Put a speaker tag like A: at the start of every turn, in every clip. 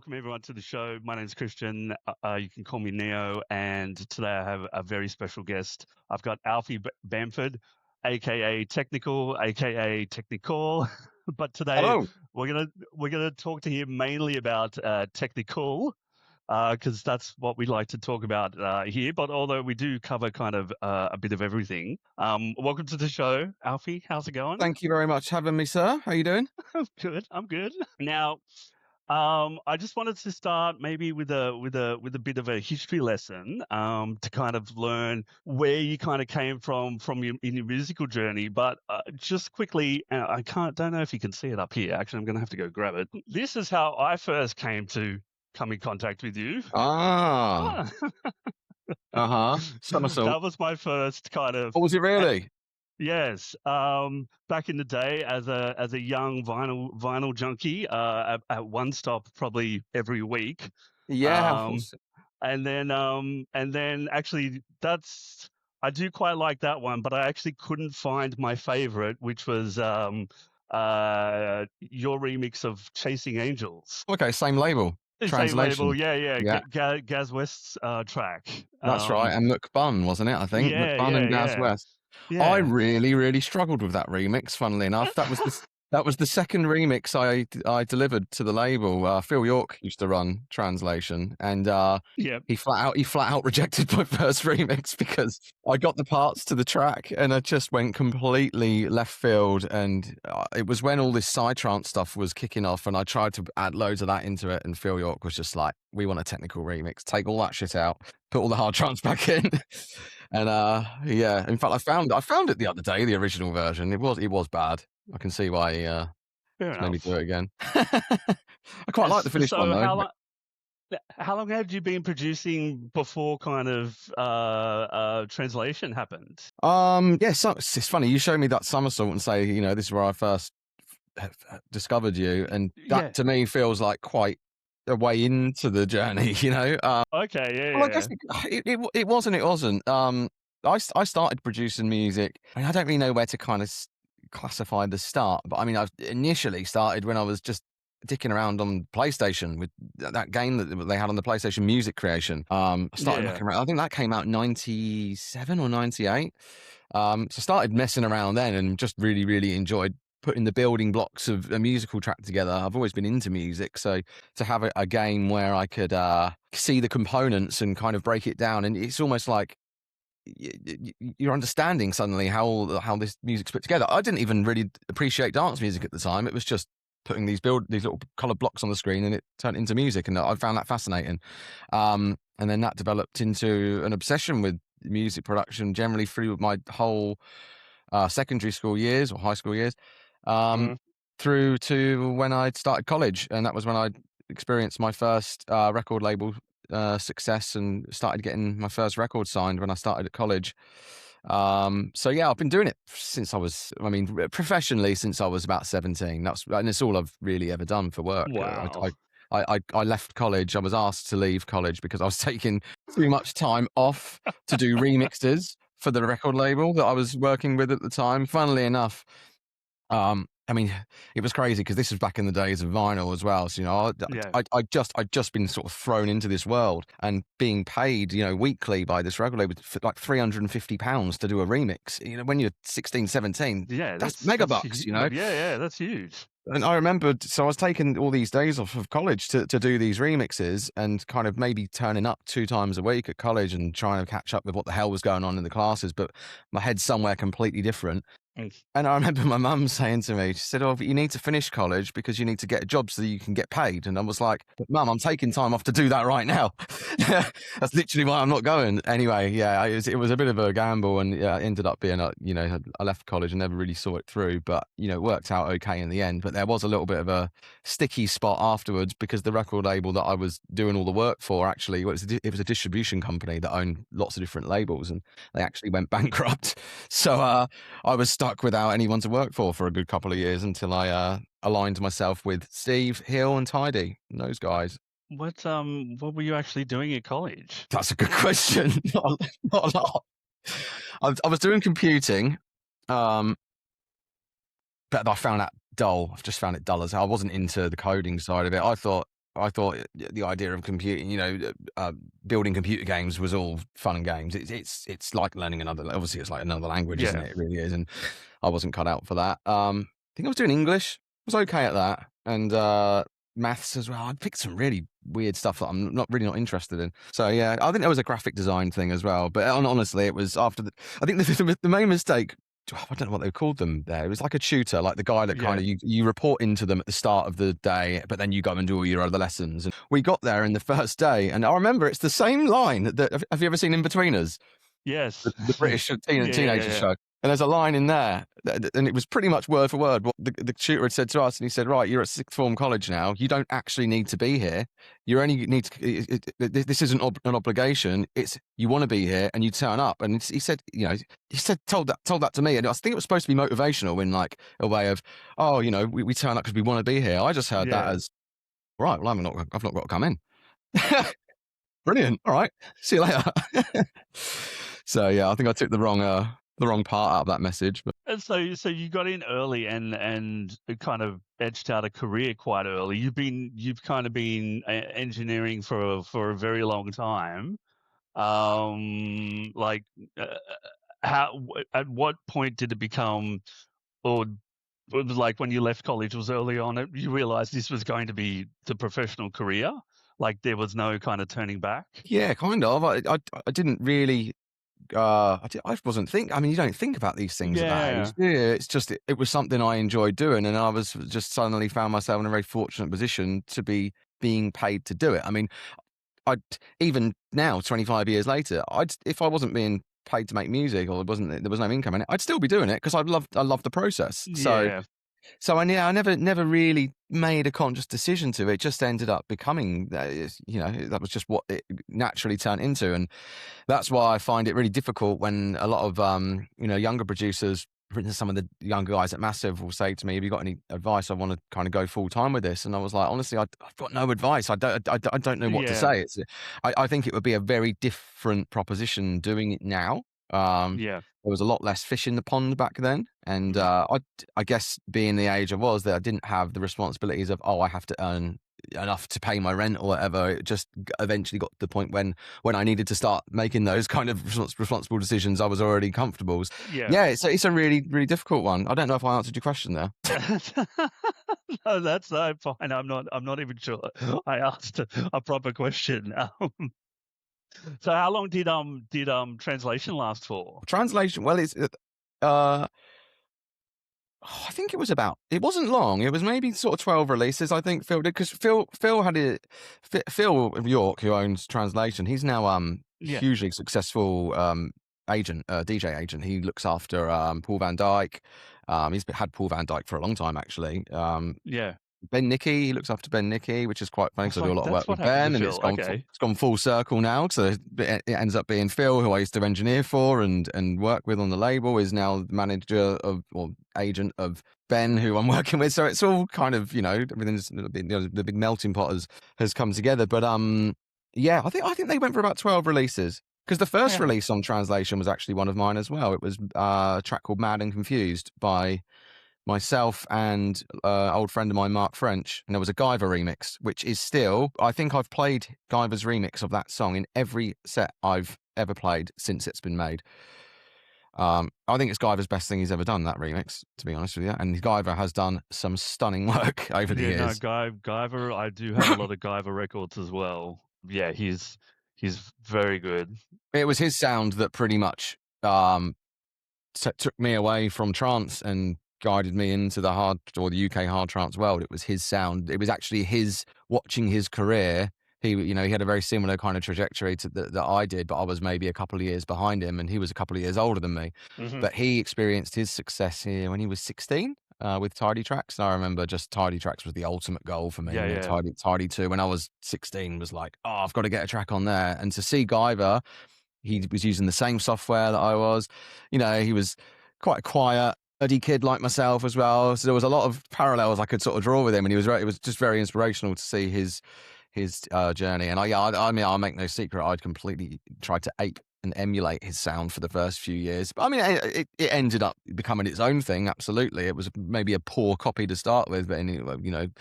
A: welcome everyone to the show. My name's Christian. You can call me Neo, and today I have a very special guest. I've got Alfie Bamford, aka Technikal, aka Technikore. But today
B: Hello.
A: we're gonna talk to him mainly about Technikal, because that's what we like to talk about here. But although we do cover kind of a bit of everything. Welcome to the show, Alfie. How's it going?
B: Thank you very much for having me, sir. How you doing?
A: I'm good. I'm good. Now, I just wanted to start maybe with a bit of a history lesson, to kind of learn where you kind of came from in your musical journey. But just quickly, don't know if you can see it up here. Actually, I'm going to have to go grab it. This is how I first came to come in contact with you.
B: Ah. Somersault.
A: That was my first kind of.
B: Oh, was it really?
A: Yes, back in the day, as a young vinyl junkie, at One Stop probably every week,
B: Yeah.
A: um, and then actually I do quite like that one, but I actually couldn't find my favorite, which was your remix of Chasing Angels.
B: Okay, same label.
A: Same label,
B: Translation.
A: yeah,
B: Yeah,
A: Gaz West's track.
B: that's right. And McBun, wasn't it? I think
A: Yeah,
B: McBun
A: yeah,
B: and Gaz
A: yeah,
B: West. I
A: yeah.
B: really, really struggled with that remix. Funnily enough, that was the second remix I delivered to the label. Phil York used to run Translation, and
A: Yep.
B: he flat out rejected my first remix because I got the parts to the track and I just went completely left field. And it was when all this psytrance stuff was kicking off, and I tried to add loads of that into it. And Phil York was just like, "We want a technical remix. Take all that shit out. Put all the hard trance back in." And yeah, in fact, I found it the other day, the original version. It was bad. I can see why
A: Fair
B: made me
A: enough.
B: do it again. I quite like the finished one
A: So
B: though.
A: how long had you been producing before kind of translation happened?
B: Yeah, so it's funny. You show me that somersault and say, this is where I first discovered you, and
A: Yeah.
B: that to me feels like quite a way into the journey.
A: Okay.
B: Well, I guess
A: Yeah.
B: it was and it wasn't. I started producing music. I don't really know where to kind of classify the start, but I mean, I initially started when I was just dicking around on PlayStation with that game that they had on the PlayStation Music Creation. I started
A: Yeah.
B: looking around. I think that came out in 97 or 98. So I started messing around then and just really, really enjoyed putting the building blocks of a musical track together. I've always been into music, so to have a game where I could see the components and kind of break it down, and it's almost like you're understanding suddenly how this music's put together. I didn't even really appreciate dance music at the time. It was just putting these little colored blocks on the screen and it turned into music, and I found that fascinating. And then that developed into an obsession with music production generally through my whole secondary school years or high school years,
A: Mm.
B: through to when I started college, and that was when I experienced my first record label success and started getting my first record signed when I started at college. So yeah, I've been doing it since professionally since I was about 17. And it's all I've really ever done for work.
A: Wow.
B: I left college. I was asked to leave college because I was taking too much time off to do remixes for the record label that I was working with at the time. Funnily enough, it was crazy because this was back in the days of vinyl as well. So,
A: Yeah.
B: I'd just been sort of thrown into this world and being paid, weekly by this record label for like £350 to do a remix. When you're 16, 17,
A: Yeah.
B: that's mega
A: That's
B: bucks,
A: Yeah. That's huge.
B: And I remembered, so I was taking all these days off of college to do these remixes and kind of maybe turning up 2 times a week at college and trying to catch up with what the hell was going on in the classes, but my head's somewhere completely different.
A: Mm.
B: And I remember my mum saying to me, she said, "Oh, but you need to finish college because you need to get a job so that you can get paid." And I was like, "But Mum, I'm taking time off to do that right now." That's literally why I'm not going. Anyway, yeah, it was a bit of a gamble, and yeah, it ended up being, I left college and never really saw it through, but, it worked out okay in the end. But there was a little bit of a sticky spot afterwards because the record label that I was doing all the work for actually, it was a distribution company that owned lots of different labels, and they actually went bankrupt. So I was stuck without anyone to work for a good couple of years until I aligned myself with Steve, Hill, and Tidy, and those guys.
A: What were you actually doing at college?
B: That's a good question. Not a lot. I was doing computing, but I found that dull. I've just found it dull as hell. I wasn't into the coding side of it. I thought I thought the idea of computing, building computer games was all fun and games. It's like learning another. Obviously, it's like another language, isn't
A: Yeah.
B: it? It really is, and I wasn't cut out for that. I think I was doing English. I was okay at that, and maths as well. I picked some really weird stuff that I'm not interested in. So yeah, I think there was a graphic design thing as well. But honestly, it was after I think the main mistake. I don't know what they called them there. It was like a tutor, like the guy that kind of you report into them at the start of the day, but then you go and do all your other lessons. And we got there in the first day, and I remember it's the same line that have you ever seen In-Betweeners?
A: Yes.
B: The British teenager
A: Yeah.
B: show. And there's a line in there, and it was pretty much word for word what the tutor had said to us. And he said, "Right, you're at sixth form college now. You don't actually need to be here. You only need to. This isn't an obligation. It's you want to be here, and you turn up." And he said, told that to me, and I think it was supposed to be motivational in like a way of, oh, we turn up because we want to be here. I just heard that as, right, well, I've not got to come in. Brilliant. All right. See you later. So yeah, I think I took the wrong part out of that message. But
A: And so you got in early and kind of edged out a career quite early. You've kind of been engineering for a very long time. Like at what point did it become, or it was like when you left college, was early on, you realized this was going to be the professional career? Like there was no kind of turning back?
B: yeah, kind of. I didn't really. I wasn't think. I mean, you don't think about these things at that age. Yeah, it's just it was something I enjoyed doing, and I was just suddenly found myself in a very fortunate position to be being paid to do it. I mean, I'd even now, 25 years later, if I wasn't being paid to make music or there was no income in it, I'd still be doing it because I love the process. So I never really made a conscious decision to it. It just ended up becoming, that was just what it naturally turned into. And that's why I find it really difficult when a lot of, younger producers, some of the younger guys at Massive will say to me, have you got any advice? I want to kind of go full time with this. And I was like, honestly, I've got no advice. I don't know what to say. I think it would be a very different proposition doing it now. There was a lot less fish in the pond back then. And I guess being the age I was, that I didn't have the responsibilities of, I have to earn enough to pay my rent or whatever. It just eventually got to the point when I needed to start making those kind of responsible decisions. I was already comfortable. It's a really, really difficult one. I don't know if I answered your question there.
A: No, that's fine. I'm not even sure I asked a proper question. So how long did Tranzlation last for?
B: Tranzlation, well, it's I think it wasn't long. It was maybe sort of 12 releases, I think Phil did, because Phil Phil York, who owns Tranzlation, he's now hugely successful agent, DJ agent. He looks after Paul van Dyk. He's had Paul van Dyk for a long time, actually. Ben Nicky, he looks after Ben Nicky, which is quite funny because I do a lot of work with Ben, and it's gone full circle now. So it ends up being Phil, who I used to engineer for and work with on the label, is now the manager or agent of Ben, who I'm working with. So it's all kind of, everything's the big melting pot has come together. But I think they went for about 12 releases. Because the first release on Tranzlation was actually one of mine as well. It was a track called Mad and Confused by myself and old friend of mine, Mark French, and there was a Guyver remix, which is still, I think I've played Guyver's remix of that song in every set I've ever played since it's been made. I think it's Guyver's best thing he's ever done, that remix, to be honest with you. And Guyver has done some stunning work over the years.
A: Guyver, I do have a lot of Guyver records as well. Yeah, he's very good.
B: It was his sound that pretty much took me away from trance and guided me into the UK hard trance world. It was his sound. It was actually watching his career. He had a very similar kind of trajectory to that I did, but I was maybe a couple of years behind him, and he was a couple of years older than me. Mm-hmm. But he experienced his success here when he was 16 with Tidy Tracks. And I remember just Tidy Tracks was the ultimate goal for me. Tidy 2 when I was 16 was like, I've got to get a track on there. And to see Guyver, he was using the same software that I was. He was quite a quiet, uddy kid like myself as well. So there was a lot of parallels I could sort of draw with him, and it was just very inspirational to see his journey. And I'll make no secret, I'd completely tried to ape and emulate his sound for the first few years. But I mean, it ended up becoming its own thing. Absolutely, it was maybe a poor copy to start with, but it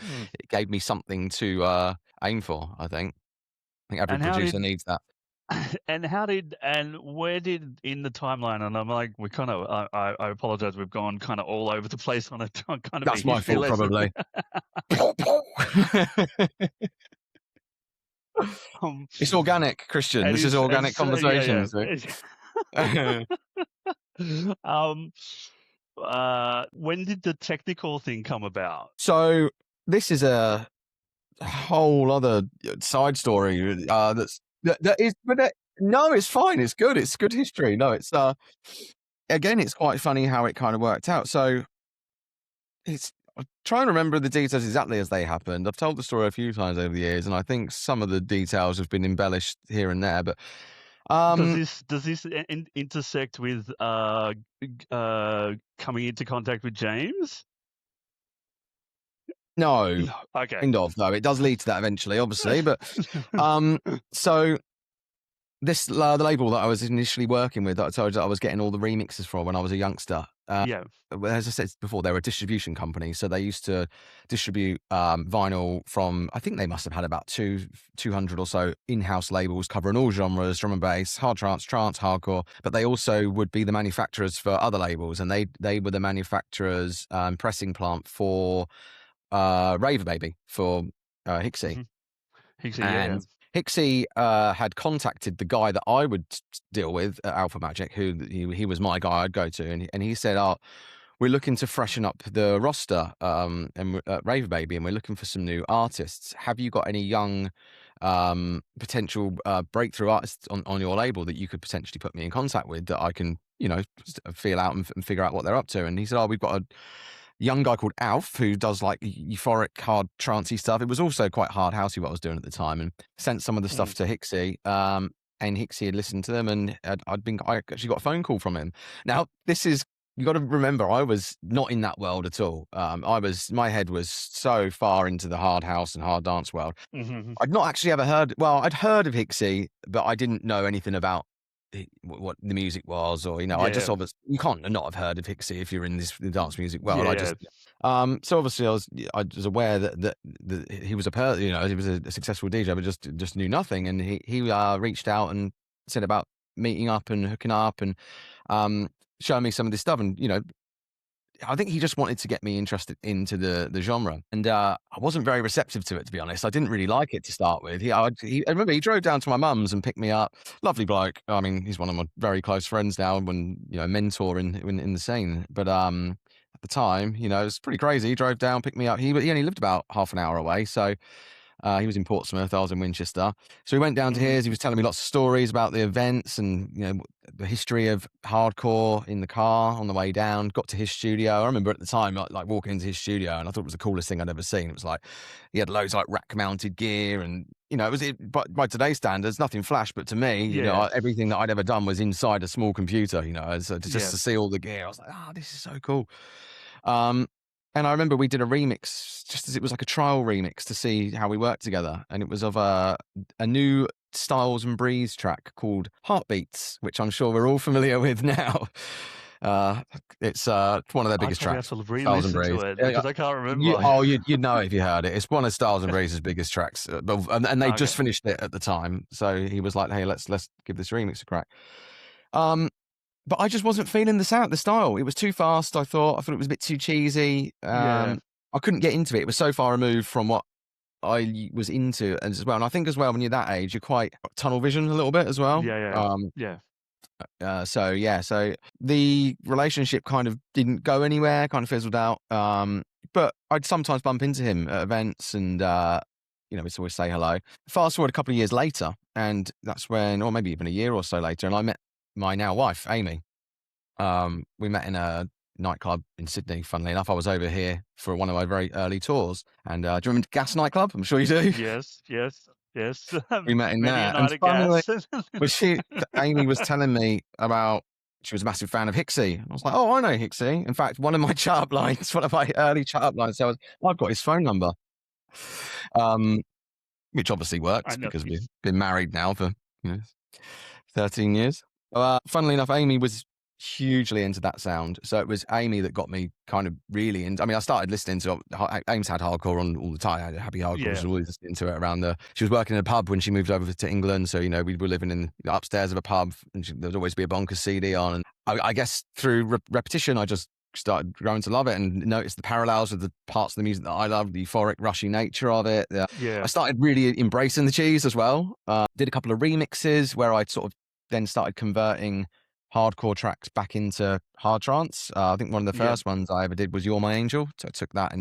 B: gave me something to aim for. I think every
A: And how
B: producer
A: did
B: needs that.
A: and where did in the timeline? And I'm like, we kind of, I apologize, we've gone kind of all over the place on a kind of a
B: That's my
A: history
B: fault,
A: lesson.
B: probably. It's organic, Christian.
A: And
B: This is organic conversation.
A: yeah. When did the technical thing come about?
B: So this is a whole other side story. That is, no, it's fine. It's good. It's good history. No, it's again, it's quite funny how it kind of worked out. So I'm trying to remember the details exactly as they happened. I've told the story a few times over the years, and I think some of the details have been embellished here and there. But
A: does this intersect with coming into contact with James?
B: No,
A: okay.
B: Kind of, though. It does lead to that eventually, obviously. But so this the label that I was initially working with, that I told you that I was getting all the remixes for when I was a youngster.
A: Yeah.
B: As I said before, they're a distribution company, so they used to distribute vinyl from. I think they must have had about 200 or so in-house labels covering all genres: drum and bass, hard trance, hardcore. But they also would be the manufacturers for other labels, and they were the manufacturers pressing plant for Raver Baby for Hixxy.
A: Mm-hmm. Hixxy,
B: and Hixxy had contacted the guy that I would deal with at Alpha Magic, who he was my guy I'd go to, and he said, "Oh, we're looking to freshen up the roster and Raver Baby, and we're looking for some new artists. Have you got any young potential breakthrough artists on your label that you could potentially put me in contact with that I can, feel out and figure out what they're up to?" And he said, "Oh, we've got a young guy called Alf who does like euphoric, hard, trancey stuff." It was also quite hard housey what I was doing at the time, and sent some of the stuff to Hixxy. And Hixxy had listened to them, and I actually got a phone call from him. Now, you got to remember, I was not in that world at all. My head was so far into the hard house and hard dance world.
A: Mm-hmm.
B: I'd not actually ever I'd heard of Hixxy, but I didn't know anything about what the music was, or I just obviously, you can't not have heard of Hixxy if you're in the dance music world. So obviously I was aware that he was he was a successful DJ, but just knew nothing. And he reached out and said about meeting up and hooking up and showing me some of this stuff. And I think he just wanted to get me interested into the genre, and I wasn't very receptive to it, to be honest. I didn't really like it to start with. I remember he drove down to my mum's and picked me up. Lovely bloke. I mean, he's one of my very close friends now, when mentor in the scene. But at the time, it was pretty crazy. He drove down, picked me up. He only lived about half an hour away, so. He was in Portsmouth. I was in Winchester. So he went down to his. He was telling me lots of stories about the events and the history of hardcore in the car on the way down. Got to his studio. I remember at the time like walking into his studio, and I thought it was the coolest thing I'd ever seen. It was like he had loads of like rack-mounted gear, and but by today's standards, nothing flash. But to me, everything that I'd ever done was inside a small computer. So just to see all the gear, I was like, this is so cool. And I remember we did a remix, just as it was like a trial remix to see how we worked together. And it was of a new Styles and Breeze track called Heartbeats, which I'm sure we're all familiar with now. It's one of their biggest tracks.
A: Have to re-listen to it because I can't remember.
B: You'd know if you heard it. It's one of Styles and Breeze's biggest tracks, and they just finished it at the time. So he was like, "Hey, let's give this remix a crack." But I just wasn't feeling the style. It was too fast. I thought it was a bit too cheesy. I couldn't get into it. It was so far removed from what I was into as well. And I think as well, when you're that age, you're quite tunnel vision a little bit as well. So the relationship kind of didn't go anywhere, kind of fizzled out. But I'd sometimes bump into him at events, and we'd always say hello. Fast forward a couple of years later, and that's when, or maybe even a year or so later, and I met my now wife, Amy. We met in a nightclub in Sydney. Funnily enough, I was over here for one of my very early tours. And do you remember Gas nightclub? I'm sure you do.
A: Yes.
B: We met in there. And funnily, Amy was telling me about, she was a massive fan of Hixxy. I was like, "Oh, I know Hixxy." In fact, one of my chart lines, one of my early chart lines, I've got his phone number. Which obviously works because we've been married now for 13 years. Funnily enough, Amy was hugely into that sound. So it was Amy that got me kind of really into. I mean, I started listening to Ames had hardcore on all the time. I had Happy Hardcore, was
A: Yeah.
B: always listening to it around the. She was working in a pub when she moved over to England, so we were living in upstairs of a pub, and there would always be a bonkers CD on. And I guess through repetition, I just started growing to love it and noticed the parallels with the parts of the music that I love, the euphoric, rushy nature of it.
A: Yeah.
B: I started really embracing the cheese as well. Did a couple of remixes where I sort of then started converting hardcore tracks back into hard trance. I think one of the
A: Yeah.
B: first ones I ever did was "You're My Angel." So I took that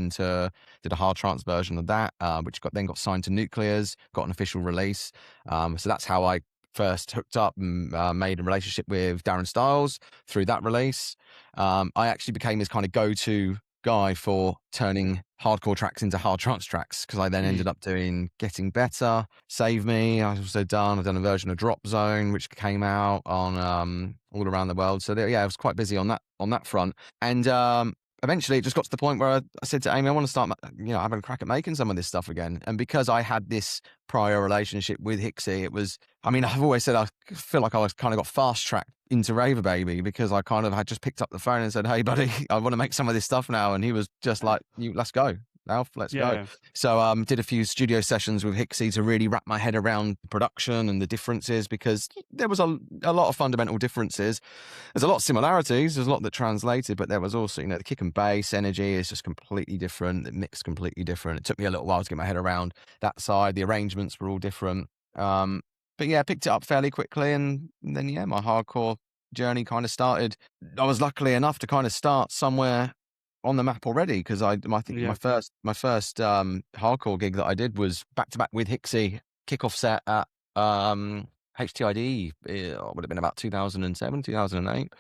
B: did a hard trance version of that, which got signed to Nuclears, got an official release. So that's how I first hooked up and made a relationship with Darren Styles through that release. I actually became his kind of go-to guy for turning hardcore tracks into hard trance tracks, because I then ended up doing Getting Better, Save Me. I've done a version of Drop Zone, which came out on all around the world. So I was quite busy on that front. And eventually it just got to the point where I said to Amy, I want to start having a crack at making some of this stuff again. And because I had this prior relationship with Hixxy, it was, I mean, I've always said I feel like I was kind of got fast tracked into Raver Baby, because I kind of had just picked up the phone and said, "Hey buddy, I want to make some of this stuff now." And he was just like, "Let's go, Alf, let's go."
A: Yeah.
B: So did a few studio sessions with Hixxy to really wrap my head around production and the differences, because there was a lot of fundamental differences. There's a lot of similarities, there's a lot that translated, but there was also, the kick and bass energy is just completely different, the mix completely different. It took me a little while to get my head around that side. The arrangements were all different. But yeah, picked it up fairly quickly, and then my hardcore journey kind of started. I was lucky enough to kind of start somewhere on the map already, because I think
A: Yeah.
B: my first hardcore gig that I did was back to back with Hixxy, kickoff set at HTID. It would have been about 2007, 2008,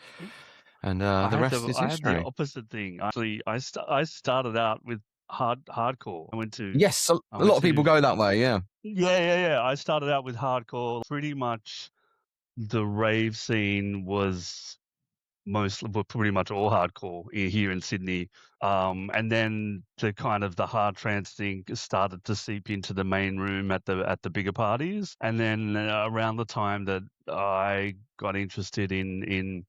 B: and the rest is
A: I had the
B: history.
A: opposite thing. Actually, I started out with hardcore.
B: Yes, a
A: I
B: lot
A: went
B: of people
A: to
B: go that way. Yeah.
A: yeah. I started out with hardcore. Pretty much the rave scene was pretty much all hardcore here in Sydney. And then the hard trance thing started to seep into the main room at the bigger parties. And then around the time that I got interested in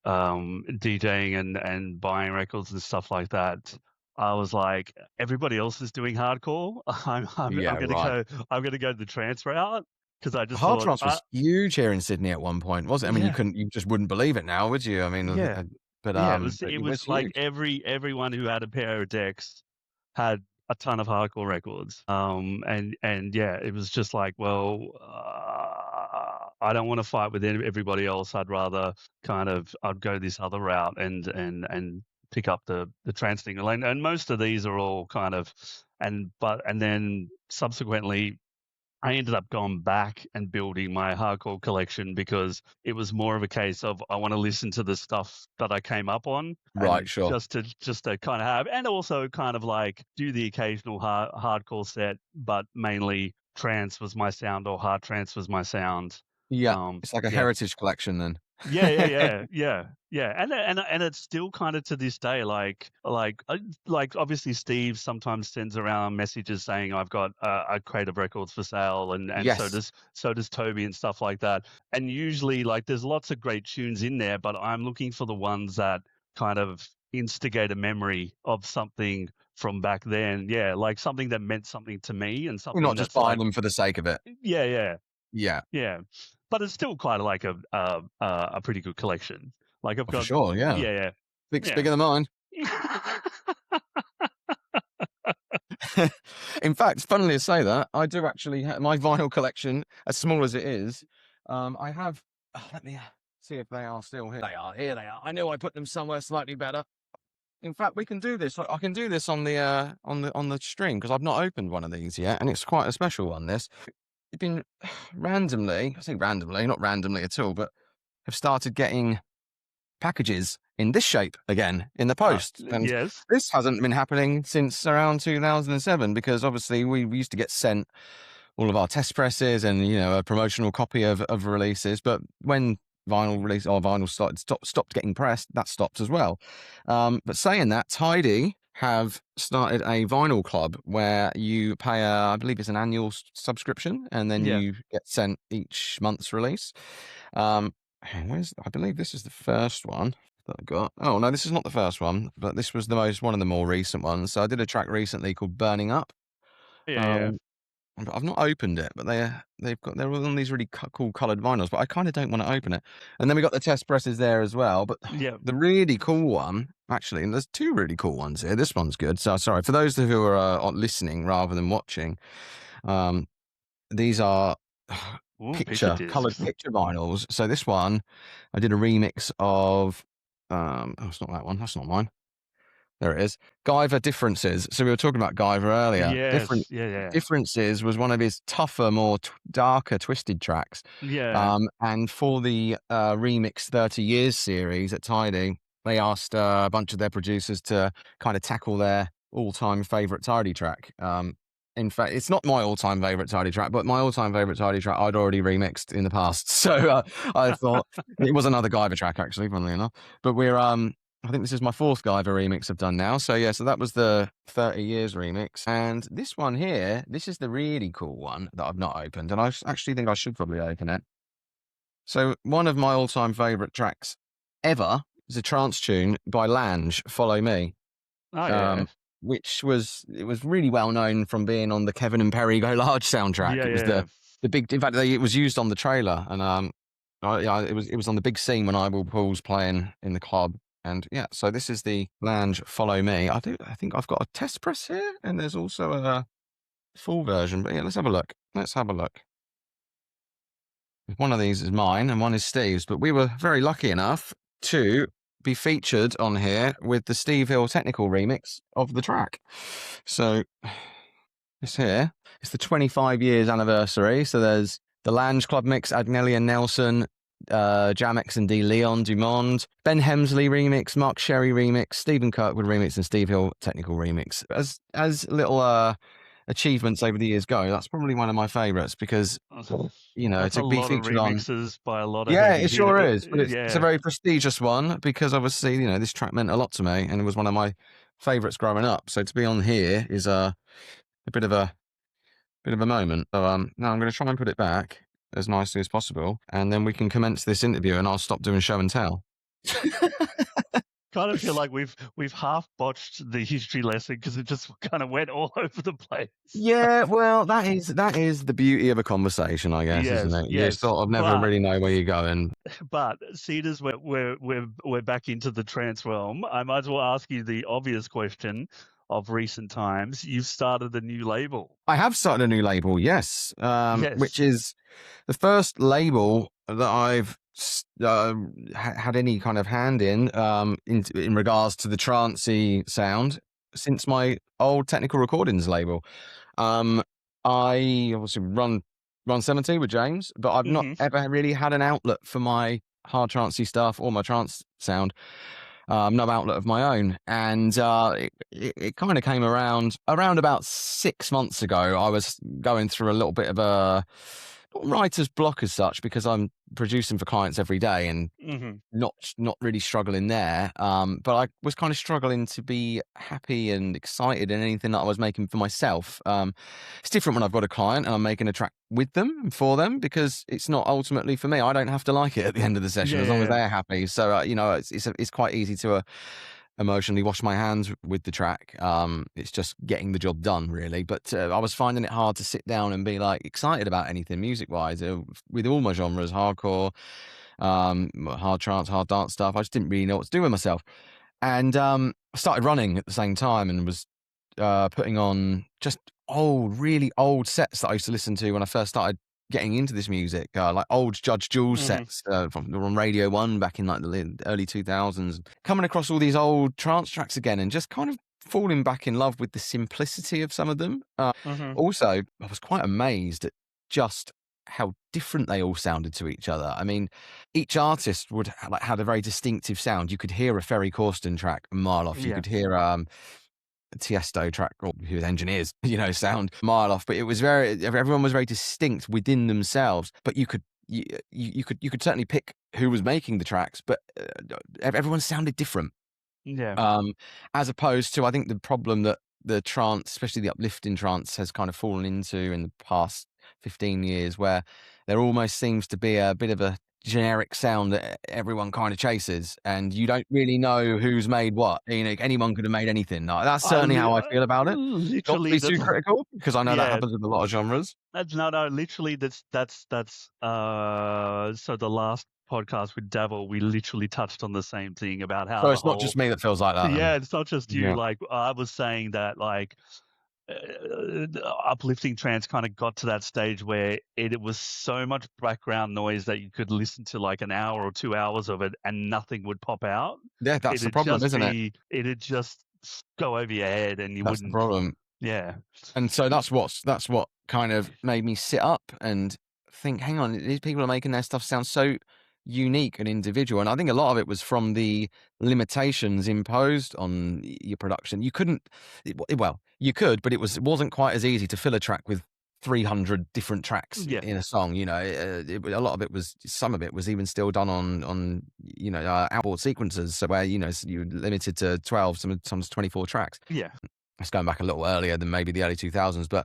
A: DJing and buying records and stuff like that, I was like, everybody else is doing hardcore. I'm
B: Yeah,
A: gonna
B: right.
A: go the trance route, because I just
B: Hard
A: thought,
B: trance was huge here in Sydney at one point, wasn't it? I mean,
A: yeah,
B: you just wouldn't believe it now, would you? I mean,
A: yeah.
B: but
A: Yeah,
B: but
A: it
B: it
A: was
B: was
A: like
B: huge.
A: everyone who had a pair of decks had a ton of hardcore records. And yeah, it was just like, well, I don't want to fight with everybody else. I'd go this other route and pick up the trance thing. And most of these are all and then subsequently I ended up going back and building my hardcore collection, because it was more of a case of I want to listen to the stuff that I came up on,
B: Right,
A: and
B: sure.
A: just to kind of have, and also kind of like do the occasional hardcore set, but mainly trance was my sound, or hard trance was my sound.
B: Yeah, it's like a
A: Yeah.
B: heritage collection then.
A: Yeah, and it's still kind of to this day, like obviously Steve sometimes sends around messages saying I've got a crate of records for sale, and
B: Yes.
A: so does Toby and stuff like that. And usually, like, there's lots of great tunes in there, but I'm looking for the ones that kind of instigate a memory of something from back then. Yeah, like something that meant something to me, and
B: You're
A: something
B: not just
A: that's
B: buying
A: like,
B: them for the sake of it.
A: yeah,
B: Yeah,
A: yeah, but it's still quite like a pretty good collection. Like I've
B: oh, for
A: got,
B: sure, yeah.
A: yeah,
B: Bigger than mine.
A: yeah.
B: In fact, funnily to say that, I do actually have my vinyl collection, as small as it is. I have. Let me see if they are still here. They are. Here they are. I knew I put them somewhere slightly better. In fact, we can do this. I can do this on the stream, because I've not opened one of these yet, and it's quite a special one. This it's been randomly. I say randomly, not randomly at all, but have started getting packages in this shape again in the post. And
A: Yes.
B: this hasn't been happening since around 2007, because obviously we used to get sent all of our test presses and, a promotional copy of releases. But when vinyl stopped getting pressed, that stopped as well. But saying that, Tidy have started a vinyl club where you pay I believe it's an annual subscription, and then
A: Yeah.
B: you get sent each month's release. Um, I believe this is the first one that I got. Oh no, this is not the first one, but this was one of the more recent ones. So I did a track recently called "Burning Up."
A: Yeah, yeah,
B: Um, but I've not opened it, but they're all on these really cool coloured vinyls. But I kind of don't want to open it. And then we got the test presses there as well. But
A: yeah.
B: the really cool one, actually, and there's two really cool ones here. This one's good. So sorry for those who are listening rather than watching. Um, these are
A: Ooh, picture
B: coloured
A: discs.
B: picture vinyls. So this one, I did a remix of. Oh, it's not that one. That's not mine. There it is. Guyver Differences. So we were talking about Guyver earlier.
A: Yes, yeah, yeah,
B: Differences was one of his tougher, more darker, twisted tracks.
A: yeah.
B: And for the remix 30 Years series at Tidy, they asked a bunch of their producers to kind of tackle their all-time favourite Tidy track. In fact, it's not my all-time favourite Tidy track, but my all-time favourite Tidy track I'd already remixed in the past. So I thought it was another Guyver track, actually, funnily enough. But I think this is my fourth Guyver remix I've done now. So yeah, so that was the 30 Years remix. And this one here, this is the really cool one that I've not opened. And actually think I should probably open it. So one of my all-time favourite tracks ever is a trance tune by Lange, Follow Me.
A: Oh yeah,
B: Um, it was really well known from being on the Kevin and Perry Go Large soundtrack.
A: yeah,
B: It was
A: yeah.
B: the big, in fact, it was used on the trailer. And yeah, it was on the big scene when I Will Paul's playing in the club. And yeah, so this is the Lange Follow Me. I think I've got a test press here, and there's also a full version. But yeah, let's have a look. Let's have a look. One of these is mine, and one is Steve's. But we were very lucky enough to be featured on here with the Steve Hill Technikal remix of the track. So this here, it's the 25 years anniversary. So there's the Lange Club mix, Agnelia Nelson, Jamex and D. Leon Dumond, Ben Hemsley remix, Mark Sherry remix, Stephen Kirkwood remix, and Steve Hill Technikal remix. As little achievements over the years go, that's probably one of my favourites because
A: That's a
B: to be
A: lot of
B: featured on.
A: remixes by a lot of
B: Yeah,
A: heavy
B: it sure
A: hitter.
B: is, but it's a
A: Yeah,
B: very prestigious one because obviously this track meant a lot to me and it was one of my favourites growing up. So to be on here is a bit of a moment. So now I'm going to try and put it back as nicely as possible, and then we can commence this interview, and I'll stop doing show and tell.
A: kind of feel like we've half botched the history lesson because it just kind of went all over the place.
B: Yeah, well, that is the beauty of a conversation, I guess, isn't
A: Yes,
B: it? You
A: yes,
B: sort of never really know where you're going.
A: but seeing as we're back into the trance realm, I might as well ask you the obvious question of recent times. You've started a new label.
B: I have started a new label, yes, which
A: Yes.
B: is the first label that I've had any kind of hand in regards to the trancey sound since my old Technical Recordings label. I obviously run 70 with James, but I've not
A: Hmm.
B: ever really had an outlet for my hard trancey stuff or my trance sound. No outlet of my own, and it kind of came around about 6 months ago. I was going through a little bit of a not writer's block as such because I'm producing for clients every day and
A: Hmm.
B: not really struggling there. But I was kind of struggling to be happy and excited in anything that I was making for myself. It's different when I've got a client and I'm making a track with them and for them because it's not ultimately for me. I don't have to like it at the end of the session
A: Yeah,
B: as long as
A: yeah,
B: they're happy. So it's quite easy to emotionally wash my hands with the track. It's just getting the job done, really. But I was finding it hard to sit down and be like excited about anything music wise with all my genres, hardcore, hard trance, hard dance stuff. I just didn't really know what to do with myself. And I started running at the same time and was putting on just really old sets that I used to listen to when I first started getting into this music, like old Judge Jules
A: hmm,
B: sets from on Radio 1 back in like the early 2000s. Coming across all these old trance tracks again and just kind of falling back in love with the simplicity of some of them.
A: hmm.
B: Also, I was quite amazed at just how different they all sounded to each other. I mean, each artist had a very distinctive sound. You could hear a Ferry Corsten track a mile off. You
A: Yeah,
B: could hear Tiesto track, or who was engineers, sound a mile off. But it was everyone was very distinct within themselves. But you could certainly pick who was making the tracks, but everyone sounded different.
A: yeah,
B: As opposed to, I think the problem that the trance, especially the uplifting trance, has kind of fallen into in the past 15 years, where there almost seems to be a bit of a generic sound that everyone kind of chases, and you don't really know who's made what. You know, anyone could have made anything. Like, that's certainly how I feel about it. Not to
A: literally
B: be too
A: that's
B: critical, because I know that
A: yeah.
B: happens with a lot of genres.
A: No, literally that's so the last podcast with Davil, we literally touched on the same thing about how
B: So
A: the
B: it's not
A: whole
B: just me that feels like that.
A: yeah,
B: Then.
A: it's not just you.
B: Yeah.
A: Like I was saying that like uplifting trance kind of got to that stage where it was so much background noise that you could listen to like an hour or 2 hours of it and nothing would pop out.
B: Yeah, that's the problem, isn't it?
A: It'd just go over your head and you
B: That's the
A: wouldn't.
B: problem.
A: Yeah.
B: And so that's what kind of made me sit up and think, hang on, these people are making their stuff sound so unique and individual. And I think a lot of it was from the limitations imposed on your production. You couldn't, well, you could, but it wasn't quite as easy to fill a track with 300 different tracks
A: Yeah.
B: in a song. You know, a lot of it was, some of it was even still done on you know, outboard sequences. So where, you know, you're limited to 12, sometimes 24 tracks.
A: Yeah.
B: It's going back a little earlier than maybe the early 2000s, but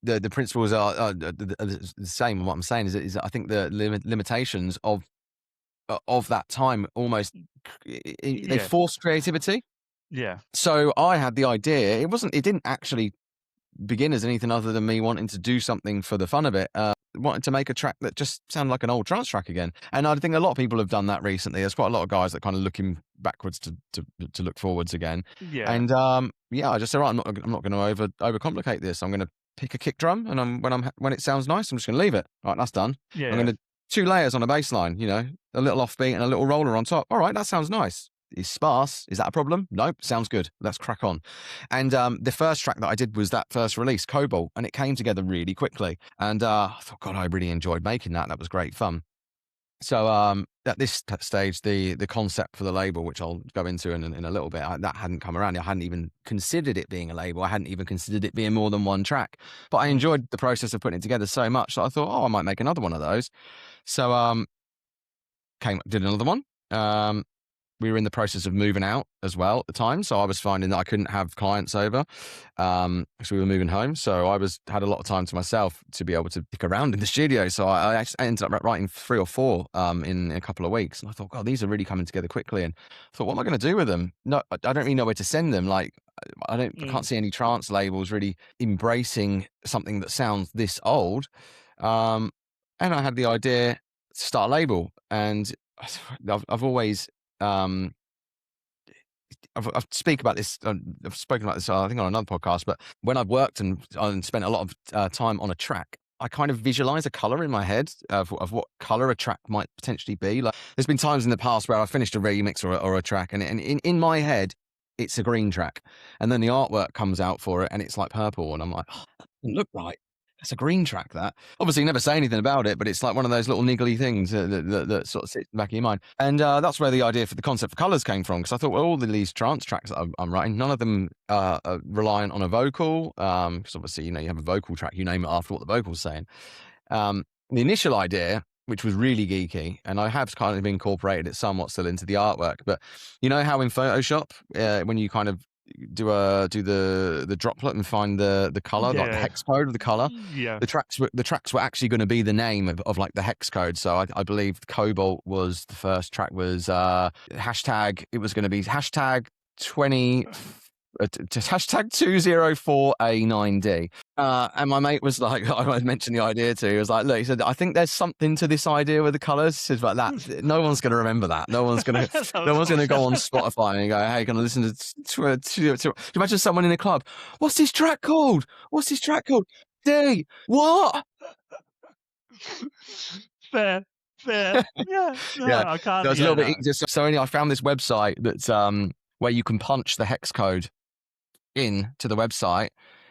B: the principles are the same. What I'm saying is I think the limitations of that time almost they forced creativity.
A: Yeah.
B: So I had the idea. It didn't actually begin as anything other than me wanting to do something for the fun of it. Wanted to make a track that just sounded like an old trance track again. And I think a lot of people have done that recently. There's quite a lot of guys that kind of looking backwards to look forwards again.
A: Yeah.
B: And yeah, I just said, right, I'm not going to overcomplicate this. I'm going to pick a kick drum, and when it sounds nice, I'm just going to leave it. All right, that's done.
A: Yeah.
B: I'm going to 2 layers on a bass line, you know, a little offbeat and a little roller on top. All right, that sounds nice. It's sparse. Is that a problem? Nope. Sounds good. Let's crack on. And the first track that I did was that first release, Cobalt, and it came together really quickly. And I thought, God, I really enjoyed making that. That was great fun. So at this stage, the concept for the label, which I'll go into in a little bit, that hadn't come around. I hadn't even considered it being a label. I hadn't even considered it being more than one track. But I enjoyed the process of putting it together so much that I thought, oh, I might make another one of those. So did another one. We were in the process of moving out as well at the time, so I was finding that I couldn't have clients over because we were moving home. So I had a lot of time to myself to be able to pick around in the studio. So I ended up writing 3 or 4 in a couple of weeks, and I thought, God, these are really coming together quickly. And I thought, what am I going to do with them? No, I don't really know where to send them. Like, I can't see any trance labels really embracing something that sounds this old. And I had the idea to start a label, and I've always I've spoken about this. I think on another podcast. But when I've worked and spent a lot of time on a track, I kind of visualize a color in my head of what color a track might potentially be. Like, there's been times in the past where I finished a remix or a track, and in my head, it's a green track, and then the artwork comes out for it, and it's like purple, and I'm like, oh, that doesn't look right. That's a green track, that. Obviously, you never say anything about it, but it's like one of those little niggly things that sort of sits in the back of your mind. And that's where the idea for the concept for Kolours came from, because I thought, well, all these trance tracks that I'm writing, none of them are reliant on a vocal, because obviously, you know, you have a vocal track, you name it after what the vocal's saying. The initial idea, which was really geeky, and I have kind of incorporated it somewhat still into the artwork, but you know how in Photoshop, when you kind of do the droplet and find the color, like the hex code of the color.
A: Yeah.
B: The tracks were actually going to be the name of like the hex code. So I believe Cobalt was the first track, was hashtag. It was going to be hashtag 20. Hashtag 204A9D. And my mate was like, I mentioned the idea to. He was like, look, he said, I think there's something to this idea with the colours. He says, like that. No one's going to remember that. No one's going to go on Spotify and go, hey, can I listen to imagine someone in a club? What's this track called? D. What?
A: Fair. Yeah. No, yeah. I can't.
B: It was a little bit easier. So anyway, I found this website that's where you can punch the hex code in to the website,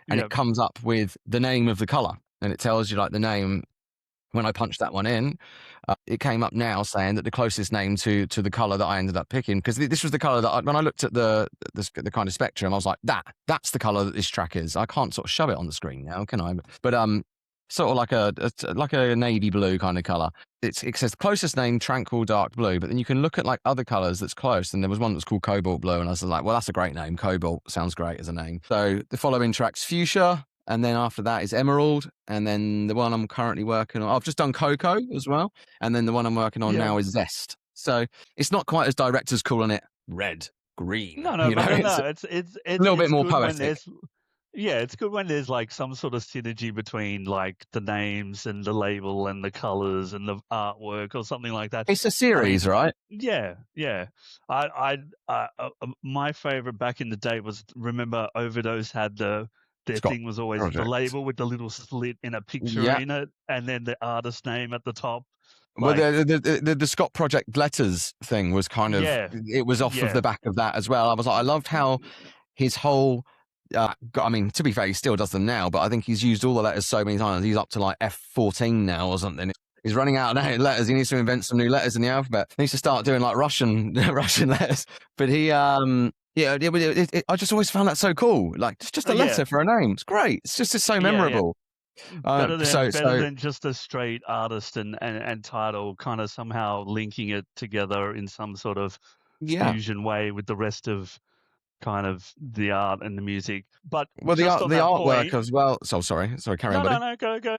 B: and it comes up with the name of the color, and it tells you like the name. When I punched that one in, it came up now saying that the closest name to the color that I ended up picking, because this was the color that when I looked at the kind of spectrum, I was like, that's the color that this track is. I can't sort of show it on the screen now, can I? But sort of like a navy blue kind of color. It says closest name, tranquil dark blue, but then you can look at like other colors that's close, and there was one that was called cobalt blue, and I was like, well, that's a great name. Cobalt sounds great as a name. So the following tracks: fuchsia, and then after that is Emerald, and then the one I'm currently working on, I've just done Cocoa as well, and then the one I'm working on
A: Yeah.
B: now is Zest. So it's not quite as direct as calling it red, green.
A: No,
B: You know,
A: but
B: it's a
A: no.
B: little bit
A: It's
B: more
A: good when
B: poetic.
A: there's yeah, it's good when there's like some sort of synergy between like the names and the label and the colors and the artwork or something like that.
B: It's a
A: I
B: series,
A: mean,
B: right?
A: yeah, yeah. My favorite back in the day was, remember Overdose had their
B: Scott
A: thing was always the
B: Project.
A: label with the little slit in a picture
B: Yeah.
A: in it, and then the artist name at the top.
B: Well,
A: Like,
B: the Scott Project letters thing was kind of,
A: yeah,
B: it was off of
A: yeah,
B: the back of that as well. I was like, I loved how his whole, I mean, to be fair, he still does them now, but I think he's used all the letters so many times. He's up to like F14 now or something. He's running out of letters. He needs to invent some new letters in the alphabet. He needs to start doing like Russian Russian letters. But he, yeah, I just always found that so cool. Like, it's just a
A: yeah,
B: letter for a name. It's great. It's so
A: yeah, yeah.
B: memorable.
A: Better than just a straight artist and title, kind of somehow linking it together in some sort of
B: yeah.
A: fusion way with the rest of kind of the art and the music. But
B: Well,
A: just on
B: the
A: that
B: artwork
A: point,
B: as well. So sorry, carry on, buddy.
A: no, go.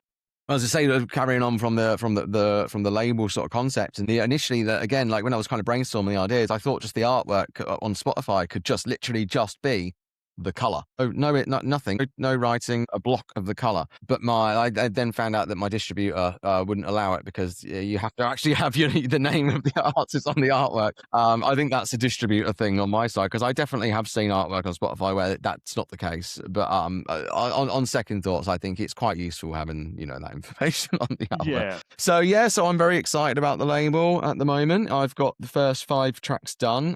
B: As I say, carrying on from the label sort of concept, and initially that, again, like when I was kind of brainstorming the ideas, I thought just the artwork on Spotify could just literally just be the color. Oh no, nothing, no writing, a block of the color. But I then found out that my distributor wouldn't allow it because you have to actually have the name of the artist on the artwork. I think that's a distributor thing on my side, because I definitely have seen artwork on Spotify where that's not the case. But on second thoughts, I think it's quite useful having that information on the artwork.
A: Yeah.
B: So I'm very excited about the label at the moment. I've got the first 5 tracks done.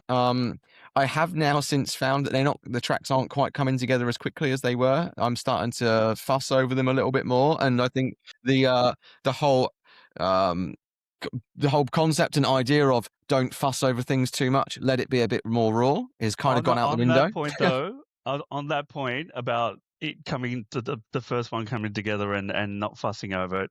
B: I have now since found that the tracks aren't quite coming together as quickly as they were. I'm starting to fuss over them a little bit more, and I think the whole concept and idea of don't fuss over things too much, let it be a bit more raw, is kind of gone out the
A: On
B: window.
A: that point though, on that point about it coming to the first one coming together and not fussing over it,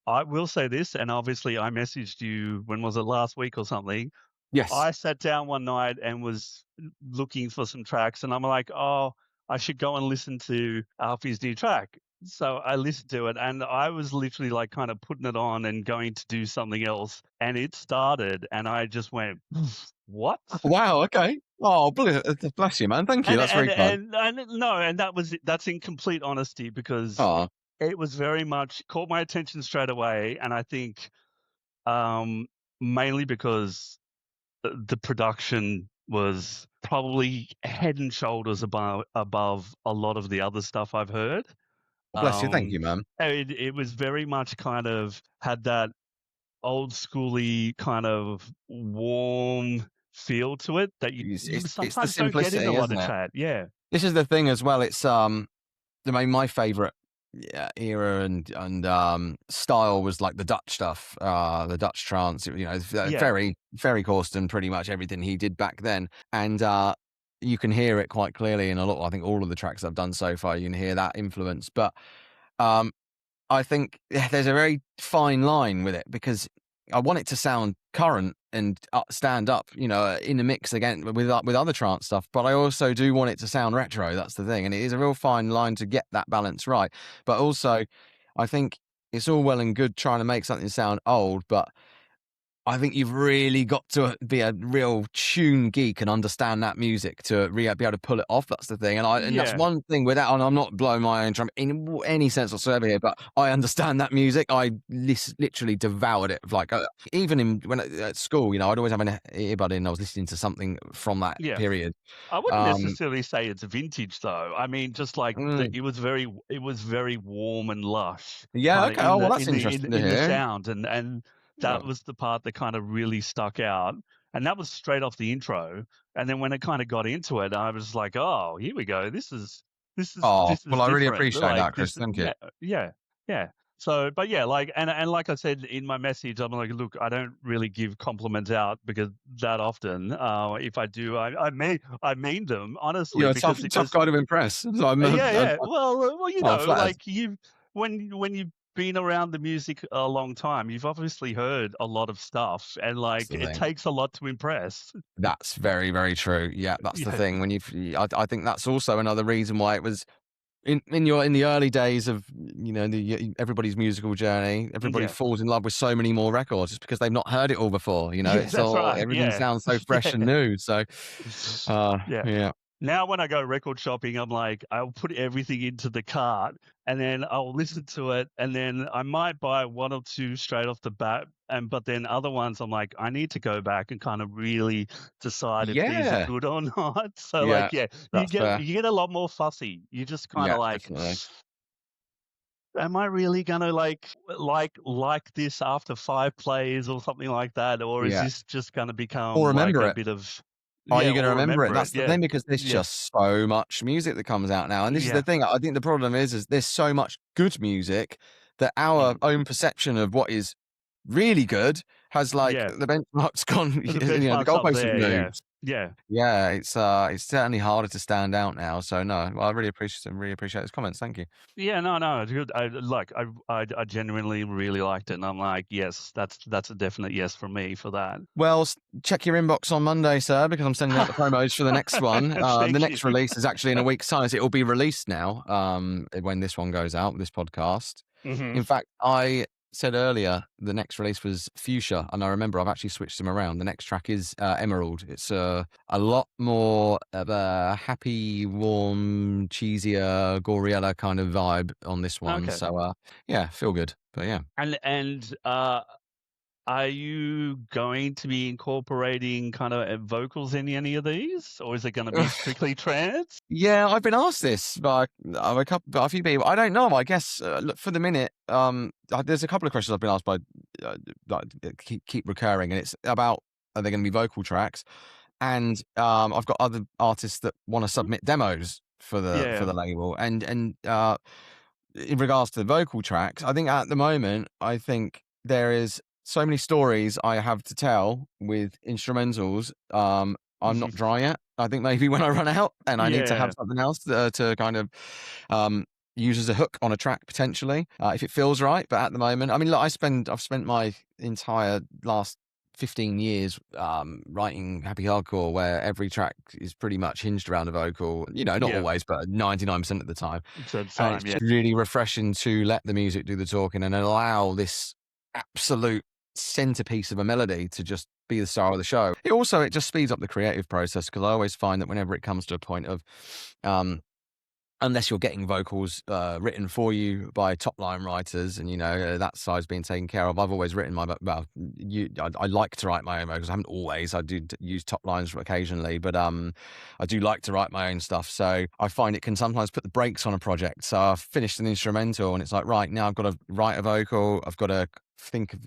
A: I will say this, and obviously I messaged you, when was it, last week or something?
B: Yes.
A: I sat down one night and was looking for some tracks, and I'm like, oh, I should go and listen to Alfie's new track. So I listened to it, and I was literally like kind of putting it on and going to do something else, and it started, and I just went, what?
B: Wow. Okay. Oh, bless you, man. Thank you. That's very kind.
A: And no, and that's in complete honesty, because
B: Oh,
A: it was very much caught my attention straight away, and I think mainly because the production was probably head and shoulders above a lot of the other stuff I've heard.
B: bless you. Thank you, man.
A: It was very much kind of had that old schooly kind of warm feel to it that you
B: It's the
A: sometimes don't get in a
B: simplicity,
A: lot
B: isn't
A: of
B: it?
A: chat. Yeah,
B: This is the thing as well. It's my favorite era and style was like the Dutch stuff, the Dutch trance.
A: yeah,
B: Very very Corsten, pretty much everything he did back then, and you can hear it quite clearly in a lot. I think all of the tracks I've done so far, you can hear that influence. But um, I think there's a very fine line with it, because I want it to sound current and stand up, in the mix again with other trance stuff. But I also do want it to sound retro. That's the thing, and it is a real fine line to get that balance right. But also, I think it's all well and good trying to make something sound old, but I think you've really got to be a real tune geek and understand that music to really be able to pull it off. That's the thing, and that's
A: yeah,
B: one thing without. And I'm not blowing my own drum in any sense whatsoever here, but I understand that music. I literally devoured it. Like even when at school, I'd always have an earbud in. I was listening to something from that
A: yeah.
B: period.
A: I wouldn't
B: Um,
A: necessarily say it's vintage though. I mean, just like
B: mm,
A: it was very warm and lush,
B: yeah.
A: kind of
B: Okay. Oh well, that's interesting to
A: in the
B: hear.
A: sound, and that
B: Oh,
A: was the part that kind of really stuck out. And that was straight off the intro. And then when it kind of got into it, I was like, oh, here we go. This is
B: well, I really
A: different.
B: appreciate
A: Like
B: that, Chris. Thank you.
A: yeah, yeah, yeah. So, but yeah, like, and like I said in my message, I'm like, look, I don't really give compliments out because that often, if I do, I mean them honestly,
B: You're a
A: because it
B: tough
A: just,
B: guy to impress. So I'm,
A: yeah, yeah. Well,
B: oh, flattered.
A: like when you've been around the music a long time, you've obviously heard a lot of stuff, and
B: That's
A: like
B: the
A: it
B: thing.
A: takes a lot to impress.
B: That's very, very true. Yeah, that's the
A: Yeah,
B: thing. I think that's also another reason why in the early days of everybody's musical journey, everybody
A: Yeah.
B: falls in love with so many more records just because they've not heard it all before.
A: Yeah,
B: It's
A: that's
B: all
A: right.
B: everything
A: Yeah.
B: sounds so fresh and
A: Yeah.
B: new. So,
A: Yeah.
B: yeah,
A: Now when I go record shopping, I'm like, I'll put everything into the cart and then I'll listen to it and then I might buy one or two straight off the bat. But then other ones I'm like, I need to go back and kind of really decide if these are
B: yeah,
A: good or not. So
B: yeah.
A: like, yeah,
B: That's fair.
A: you get a lot more fussy. You just kind of
B: Yeah,
A: like,
B: definitely.
A: am I really gonna like this after 5 plays or something like that, or is
B: Yeah,
A: this just gonna become
B: or
A: like
B: remember
A: a
B: it.
A: bit of
B: Are
A: yeah,
B: you going to
A: or
B: remember it?
A: remember it?
B: That's the
A: Yeah,
B: thing, because there's
A: yeah,
B: just so much music that comes out now. And this is
A: yeah.
B: the thing. I think the problem is there's so much good music that our
A: Mm.
B: own perception of what is really good has, like,
A: Yeah,
B: the benchmark's gone,
A: the
B: the
A: benchmark's up
B: goalposts have
A: there. Yeah,
B: moved.
A: yeah,
B: Yeah, it's certainly harder to stand out now. So no, well, I really appreciate those comments. Thank you.
A: yeah. No, no, it's good. I genuinely really liked it, and I'm like, yes, that's a definite yes for me for that.
B: Well, check your inbox on Monday, sir, because I'm sending out the promos for the next one. The
A: Thank you.
B: next release is actually in a week's time. So it will be released now, when this one goes out, this podcast.
A: Hmm.
B: In fact, I said earlier the next release was Fuchsia, and I remember I've actually switched them around. The next track is Emerald. It's a lot more of a happy, warm, cheesier, Goriella kind of vibe on this one.
A: Okay,
B: So, yeah, feel good. But yeah.
A: and are you going to be incorporating kind of vocals in any of these, or is it going to be strictly trance?
B: Yeah, I've been asked this by a few people. I don't know. I guess, look, for the minute, there's a couple of questions I've been asked by, that keep recurring, and it's about, are there going to be vocal tracks? And I've got other artists that want to submit demos for
A: Yeah.
B: the label, and in regards to the vocal tracks, I think at the moment, I think there is so many stories I have to tell with instrumentals. I'm not dry yet. I think maybe when I run out and I need to have
A: Yeah.
B: something else to kind of um, use as a hook on a track potentially, if it feels right. But at the moment, I mean, look, I've spent my entire last 15 years writing happy hardcore, where every track is pretty much hinged around a vocal, not
A: Yeah.
B: always, but 99% of the time.
A: So
B: And
A: time.
B: it's
A: Yeah.
B: just really refreshing to let the music do the talking and allow this absolute centerpiece of a melody to just be the star of the show. It just speeds up the creative process, because I always find that whenever it comes to a point of um unless you're getting vocals written for you by top line writers, and that side's being taken care of. I've always written I like to write my own vocals. I haven't always. I do use top lines occasionally, but I do like to write my own stuff. So I find it can sometimes put the brakes on a project. So I've finished an instrumental, and it's like, right, now I've got to write a vocal. I've got to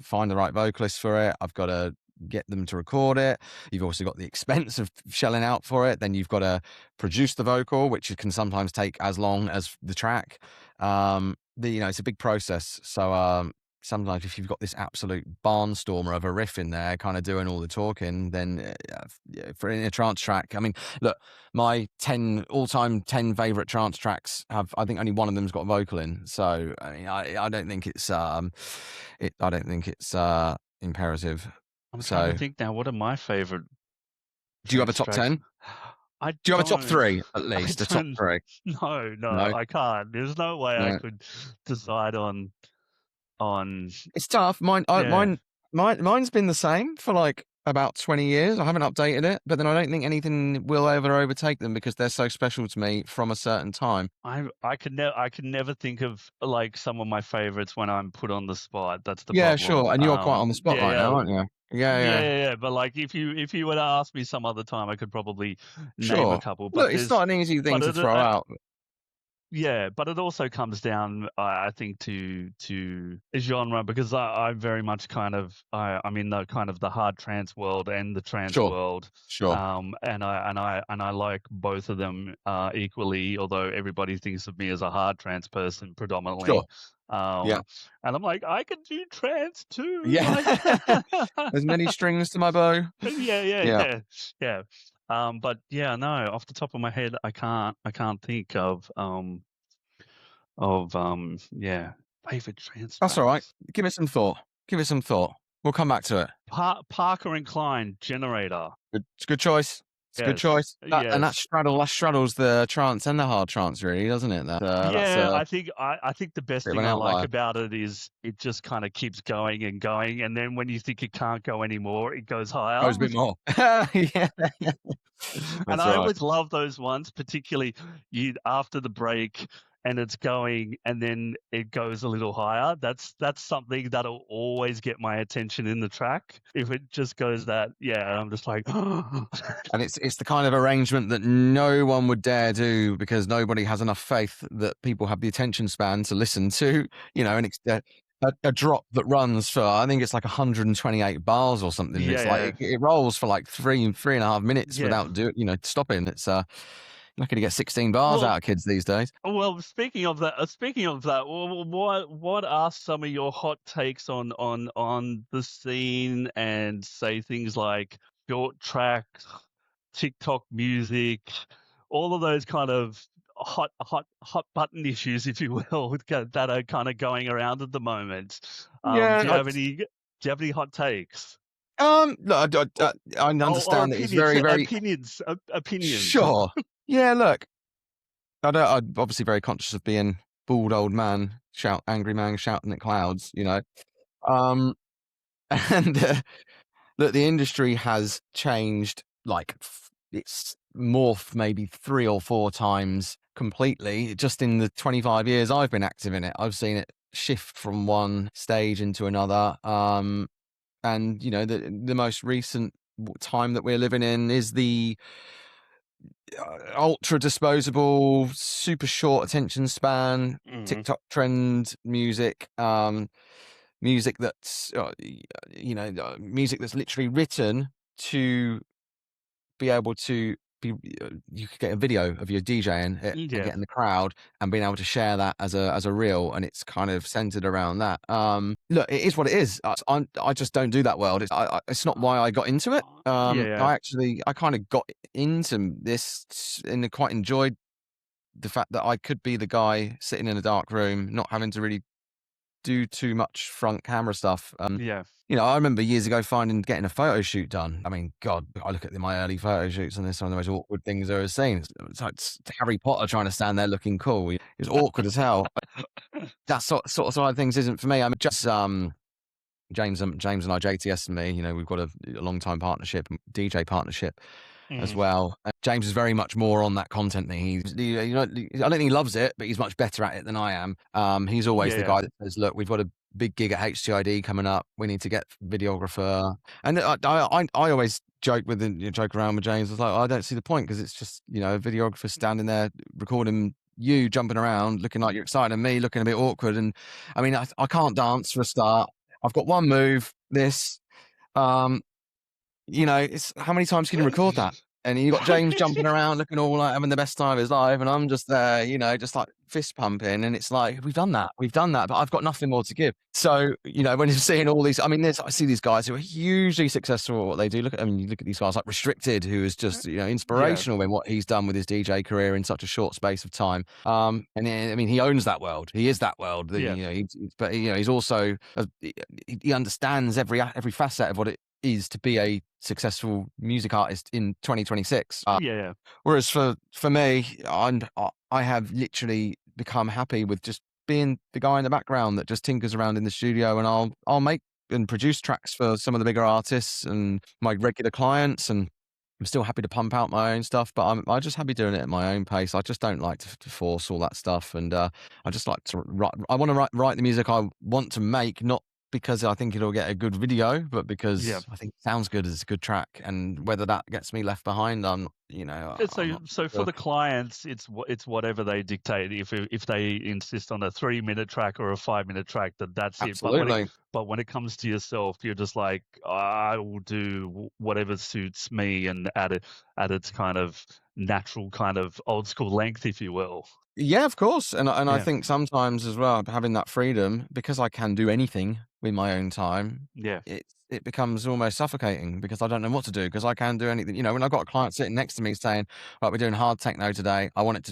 B: find the right vocalist for it. I've got to get them to record it. You've also got the expense of shelling out for it. Then you've got to produce the vocal, which can sometimes take as long as the track. It's a big process. So sometimes if you've got this absolute barnstormer of a riff in there kind of doing all the talking, then for in a trance track, I mean, look, my all-time 10 favorite trance tracks I think only one of them's got a vocal in. So I mean, I don't think it's imperative.
A: I'm trying to
B: So,
A: think now. What are my favorite
B: do you have a
A: trance
B: top
A: tracks?
B: 10?
A: I
B: Do you have a top
A: don't.
B: 3 at
A: I
B: least? A top
A: don't.
B: 3?
A: No, no,
B: No,
A: I can't. There's no way I
B: no.
A: could decide on.
B: It's tough.
A: Yeah.
B: Mine's been the same for like about 20 years. I haven't updated it, but then I don't think anything will ever overtake them, because they're so special to me from a certain time.
A: I could never think of like some of my favorites when I'm put on the spot. That's the
B: Yeah,
A: problem.
B: sure. And you're quite on the spot
A: Yeah,
B: right
A: yeah.
B: now, aren't you? Yeah,
A: Yeah,
B: yeah.
A: yeah, yeah. But like, if you were to ask me some other time, I could probably name a
B: Sure.
A: couple.
B: Look, it's not an easy thing
A: But
B: to throw out.
A: yeah, but it also comes down, I think, to genre, because I'm very much I'm in the kind of the hard trance world and the trance
B: Sure,
A: world,
B: sure,
A: and I like both of them equally. Although everybody thinks of me as a hard trance person
B: sure.
A: predominantly,
B: Yeah.
A: and I'm like, I can do trance too,
B: Yeah.
A: like.
B: There's many strings to my bow.
A: Yeah, yeah,
B: Yeah.
A: yeah, yeah. But yeah, no, off the top of my head, I can't think of yeah, favorite trance
B: That's all right.
A: tracks.
B: Give it some thought. Give it some thought. We'll come back to it.
A: Parker and Klein Generator.
B: Good choice. It's a good
A: Yes,
B: choice. And
A: yes.
B: that straddles the trance and the hard trance, really, doesn't it? That's
A: Yeah,
B: a
A: I think the best
B: bit of
A: thing
B: an
A: I like
B: outlier.
A: about it is it just kind of keeps going and going, and then when you think it can't go anymore, it goes higher.
B: Goes a bit more. Yeah.
A: And
B: That's
A: I
B: right.
A: always love those ones, particularly you after the break and it's going and then it goes a little higher. That's something that'll always get my attention in the track. If it just goes that, yeah, I'm just like,
B: And it's the kind of arrangement that no one would dare do because nobody has enough faith that people have the attention span to listen to, and it's a drop that runs for, I think it's like 128 bars or something. It's like
A: yeah,
B: it rolls for like 3.5 minutes
A: yeah.
B: without stopping. It's not going to get 16 bars
A: Well,
B: out of kids these days.
A: Well, speaking of that, what are some of your hot takes on the scene and say things like short tracks, TikTok music, all of those kind of hot button issues, if you will, that are kind of going around at the moment.
B: Yeah.
A: Do you have any hot takes
B: Look,
A: or
B: I
A: or
B: understand that he's
A: opinions?
B: very, very
A: Opinions.
B: sure. Yeah, look, I'm obviously very conscious of being bald old angry man shouting at clouds, Um, and look, the industry has changed. Like it's morphed maybe 3 or 4 times completely just in the 25 years I've been active in it. I've seen it shift from one stage into another. And the most recent time that we're living in is the ultra disposable, super short attention span,
A: Mhm.
B: TikTok trend music, music that's music that's literally written to be able to be. You could get a video of your DJing it and
A: Yeah.
B: getting the crowd and being able to share that as a reel, and it's kind of centered around that. Look, it is what it is. I just don't do that world. It's not why I got into it.
A: Yeah.
B: I kind of got into this and quite enjoyed the fact that I could be the guy sitting in a dark room, not having to really do too much front camera stuff.
A: Yeah.
B: I remember years ago getting a photo shoot done. I mean, God, I look at my early photo shoots and they're some of the most awkward things I've ever seen. It's like Harry Potter trying to stand there looking cool. It's awkward as hell. That sort of things isn't for me. I mean, just James and I, JTS and me, we've got a long time partnership, DJ partnership as
A: Mhm.
B: well. James is very much more on that content than I don't think he loves it, but he's much better at it than I am. He's always the
A: Yeah.
B: guy that says, "Look, we've got a big gig at HCID coming up. We need to get videographer." And I always joke around with James. I was like, I don't see the point because it's just a videographer standing there recording you jumping around, looking like you're excited, and me looking a bit awkward. And I mean, I can't dance for a start. I've got one move. Um, it's how many times can you record that? And you got James jumping around, looking all like having the best time of his life, and I'm just there, just like fist pumping. And it's like we've done that, but I've got nothing more to give. So when you're seeing all these, I mean, I see these guys who are hugely successful at what they do. You look at these guys like Restricted, who is just
A: Yeah.
B: inspirational in what he's done with his DJ career in such a short space of time. And I mean, he owns that world. He is that world.
A: Yeah.
B: But he's also he understands every facet of what it is to be a successful music artist in 2026.
A: Yeah.
B: Whereas for me, I have literally become happy with just being the guy in the background that just tinkers around in the studio, and I'll make and produce tracks for some of the bigger artists and my regular clients, and I'm still happy to pump out my own stuff, but I'm just happy doing it at my own pace. I just don't like to force all that stuff, and I just like to write. I want to write the music I want to make, not because I think it'll get a good video, but
A: Yeah.
B: because I think it sounds good as a good track. And whether that gets me left behind, I'm not
A: So for
B: sure.
A: the clients, it's whatever they dictate. If they insist on a 3 minute track or a 5 minute track, that's it.
B: Absolutely.
A: But when it comes to yourself, you're just like, I will do whatever suits me and at its kind of natural kind of old school length, if you will.
B: Yeah, of course. And I
A: Yeah.
B: think sometimes as well, having that freedom, because I can do anything with my own time,
A: Yeah.
B: it becomes almost suffocating because I don't know what to do because I can do anything. When I've got a client sitting next to me saying, right, we're doing hard techno today. I want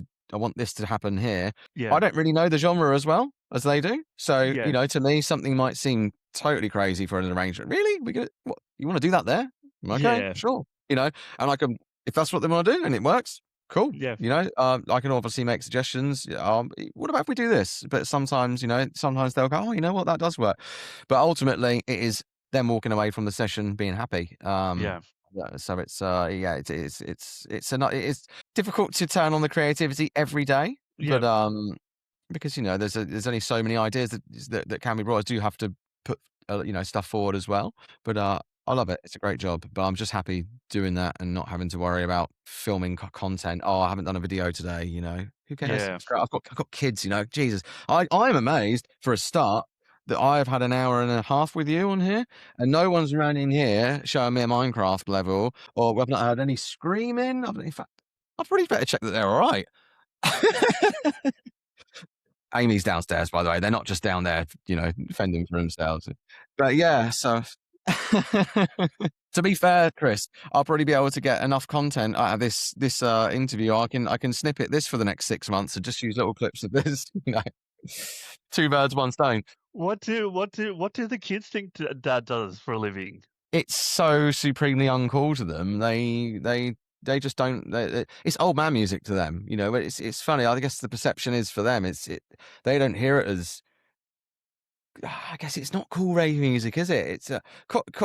B: this to happen here. I
A: Yeah.
B: don't really know the genre as well as they do. So,
A: Yeah.
B: to me, something might seem totally crazy for an arrangement. Really? What, you want to do that there? Okay,
A: Yeah.
B: sure. And I can if that's what they want to do and it works, cool.
A: Yeah.
B: You know, I can obviously make suggestions. What about if we do this? But sometimes, you know, sometimes they'll go, oh, you know what, that does work. But ultimately, it is them walking away from the session being happy.
A: Yeah.
B: So it's it is difficult to turn on the creativity every day,
A: Yeah.
B: but because you know there's only so many ideas that can be brought. I do have to put you know, stuff forward as well, but I love it. It's a great job, but I'm just happy doing that and not having to worry about filming content. Oh, I haven't done a video today. You know, who cares?
A: Yeah.
B: It's great. I've got kids. You know, Jesus, I'm amazed for a start that I've had an hour and a half with you on here, and no one's around in here showing me a Minecraft level, or we've not had any screaming. In fact, I've probably better check that they're all right. Amy's downstairs, by the way. They're not just down there, you know, fending for themselves. But yeah, so to be fair, Chris, I'll probably be able to get enough content out of this interview. I can snippet this for the next 6 months and just use little clips of this. You know, two birds, one stone.
A: What do the kids think Dad does for a living?
B: It's so supremely uncool to them. They just don't. It's old man music to them. You know, it's funny. I guess the perception is for them. They don't hear it as. I guess it's not cool rave music, is it? It's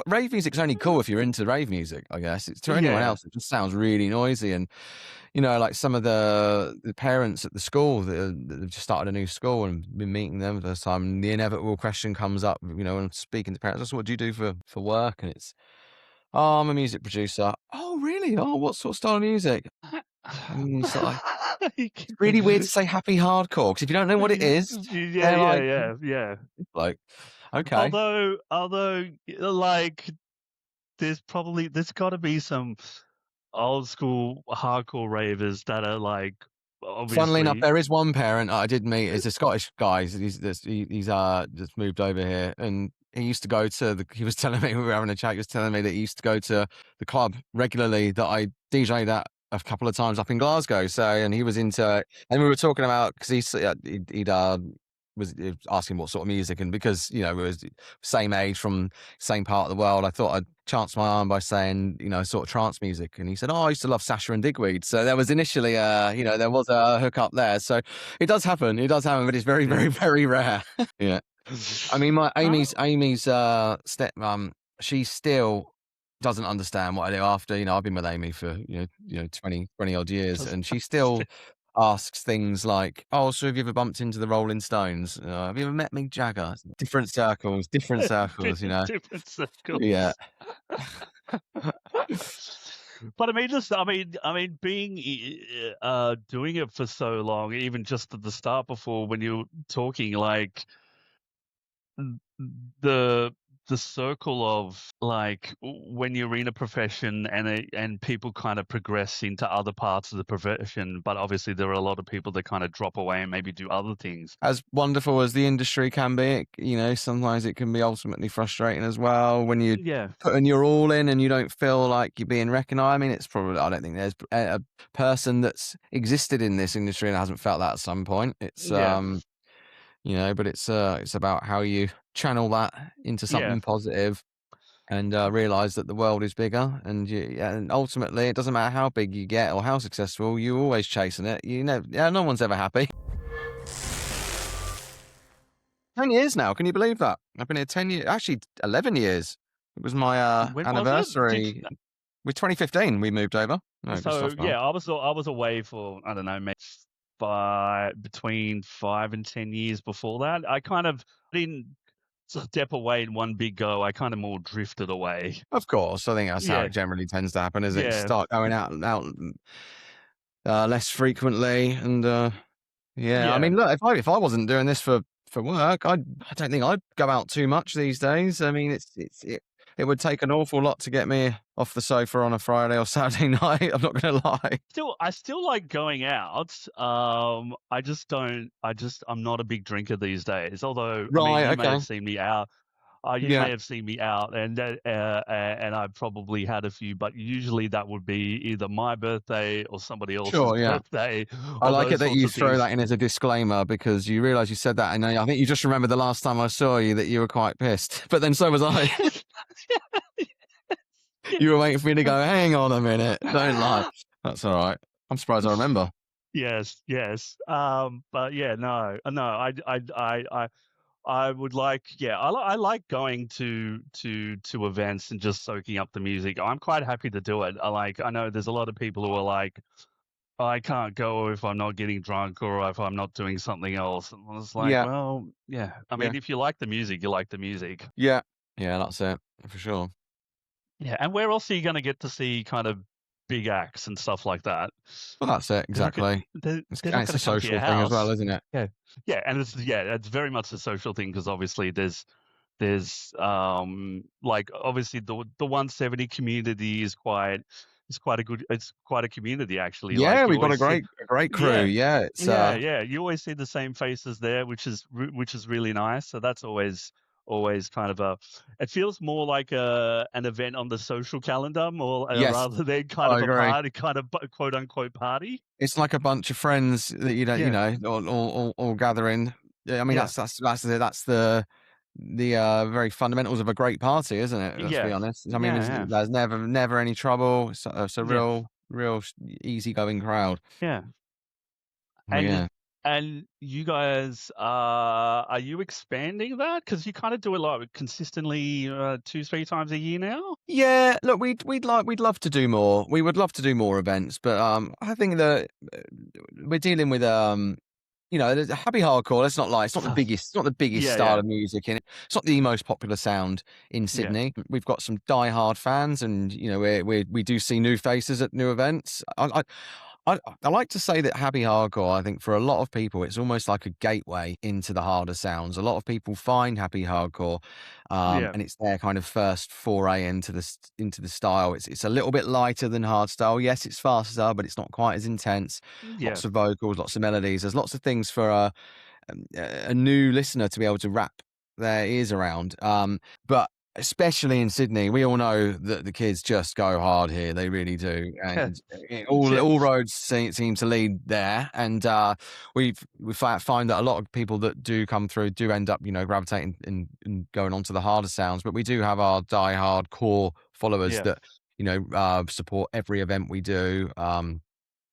B: rave music's only cool if you're into rave music. I guess it's to anyone else. It just sounds really noisy, and you know, like some of the parents at the school that have just started a new school and been meeting them for the first time. The inevitable question comes up, you know, when speaking to parents. What do you do for work? And it's, oh, I'm a music producer. Oh, really? Oh, what sort of style of music? I mean, it's like, it's really weird to say happy hardcore, because if you don't know what it is,
A: Yeah.
B: like, okay.
A: Although, like, there's got to be some old school hardcore ravers that are like, obviously.
B: Funnily enough, there is one parent I did meet. Is a Scottish guy. He's just moved over here, and he used to go to he was telling me, we were having a chat. He was telling me that he used to go to the club regularly that I DJ'd at a couple of times up in Glasgow. So, and he was into, and we were talking about, because he'd was asking what sort of music, and because, you know, we was same age from same part of the world, I thought I'd chance my arm by saying, you know, sort of trance music. And he said, oh, I used to love Sasha and Digweed. So there was initially you know, there was a hook up there. So it does happen, but it's very, very, very rare. Yeah. I mean, my Amy's stepmom, she still doesn't understand what I do after, you know, I've been with Amy for, you know, 20 odd years, and she still asks things like, oh, so have you ever bumped into the Rolling Stones? Have you ever met Mick Jagger? Different circles, you know.
A: Different circles.
B: Yeah.
A: But I mean, being doing it for so long, even just at the start, before, when you're talking, like, the circle of, like, when you're in a profession and people kind of progress into other parts of the profession, but obviously there are a lot of people that kind of drop away and maybe do other things.
B: As wonderful as the industry can be, you know, sometimes it can be ultimately frustrating as well when you putting your all in and you don't feel like you're being recognised. I mean, it's probably, I don't think there's a person that's existed in this industry and hasn't felt that at some point. It's you know, but it's about how you channel that into something positive, and realize that the world is bigger, and and ultimately it doesn't matter how big you get or how successful, you're always chasing it. You know, no one's ever happy. 10 years now, can you believe that? I've been here 10 years, actually 11 years. It was my anniversary. With 2015 we moved over. No,
A: so yeah, I was away for, I don't know, maybe between 5 and 10 years before that. I kind of didn't step away in one big go. I kind of more drifted away.
B: Of course, I think that's how it generally tends to happen, is it? Start going out less frequently, and I mean, look, if I wasn't doing this for work, I don't think I'd go out too much these days. I mean, it would take an awful lot to get me off the sofa on a Friday or Saturday night. I'm not going to lie.
A: I still like going out. I'm not a big drinker these days. Although, I mean, you may have seen me out. You may have seen me out, and I probably had a few, but usually that would be either my birthday or somebody else's birthday.
B: I like it that you throw that in as a disclaimer, because you realise you said that, and I think you just remember the last time I saw you that you were quite pissed, but then so was I. You were waiting for me to go, hang on a minute. Don't lie. That's all right. I'm surprised I remember.
A: Yes, yes. But yeah, no, no. I would like, yeah, I like going to events and just soaking up the music. I'm quite happy to do it. I know there's a lot of people who are like, I can't go if I'm not getting drunk or if I'm not doing something else. And I was like,
B: Yeah.
A: well, yeah. I
B: Yeah.
A: mean, if you like the music, you like the music.
B: Yeah. Yeah, that's it. For sure.
A: Yeah. And where else are you going to get to see kind of big acts and stuff like that?
B: Well, that's it.
A: They're not,
B: Exactly.
A: they're
B: And
A: not
B: it's
A: going
B: a
A: to come to your
B: social thing as well,
A: house.
B: isn't it?
A: Yeah. Yeah. And it's very much a social thing because obviously there's like obviously the 170 community is quite a good, it's quite a community actually.
B: Yeah,
A: Like you
B: we've got
A: always see,
B: a great crew.
A: yeah,
B: Yeah, it's
A: yeah, you always see the same faces there, which is really nice. So that's always kind of a, it feels more like a an event on the social calendar more
B: yes,
A: rather than kind
B: I
A: of a
B: agree.
A: party, kind of quote unquote party.
B: It's like a bunch of friends that you don't,
A: Yeah,
B: all gathering. Yeah, I mean
A: yeah,
B: that's the very fundamentals of a great party, isn't it? Let's be
A: yeah,
B: honest. I mean,
A: yeah,
B: there's never any trouble. It's a
A: yeah,
B: real easygoing crowd.
A: yeah.
B: Oh, yeah.
A: And you guys, are you expanding that? Because you kind of do a lot consistently, 2, 3 times a year now?
B: Yeah, look, we'd love to do more. We would love to do more events, but I think that we're dealing with there's a happy hardcore. Let's not lie; it's not the biggest
A: Yeah,
B: style
A: yeah,
B: of music in it. It's not the most popular sound in
A: yeah,
B: Sydney. We've got some die-hard fans, and we do see new faces at new events. I like to say that happy hardcore, I think for a lot of people, it's almost like a gateway into the harder sounds. A lot of people find happy hardcore,
A: yeah,
B: and it's their kind of first foray into the style. It's a little bit lighter than hardstyle. Yes, it's faster, but it's not quite as intense.
A: yeah,
B: Lots of vocals, lots of melodies. There's lots of things for a new listener to be able to wrap their ears around. But especially in Sydney, we all know that the kids just go hard here. They really do,
A: yeah,
B: and
A: yeah,
B: all roads seem to lead there. And we find that a lot of people that do come through do end up, gravitating and going on to the harder sounds. But we do have our die-hard core followers
A: yeah,
B: that support every event we do. And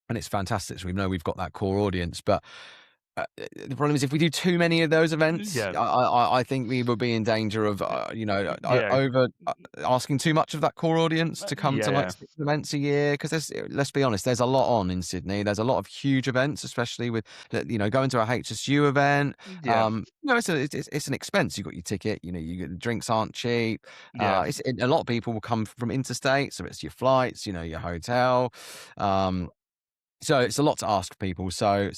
B: it's fantastic. So we know we've got that core audience, but the problem is if we do too many of those events,
A: yeah,
B: I think we will be in danger of
A: yeah,
B: over asking too much of that core audience to come to like
A: yeah,
B: 6 events a year. Because let's be honest, there's a lot on in Sydney. There's a lot of huge events, especially with going to a HSU event.
A: yeah,
B: It's an expense. You got your ticket. The drinks aren't cheap.
A: yeah,
B: A lot of people will come from interstate, so it's your flights, your hotel. So it's a lot to ask people. So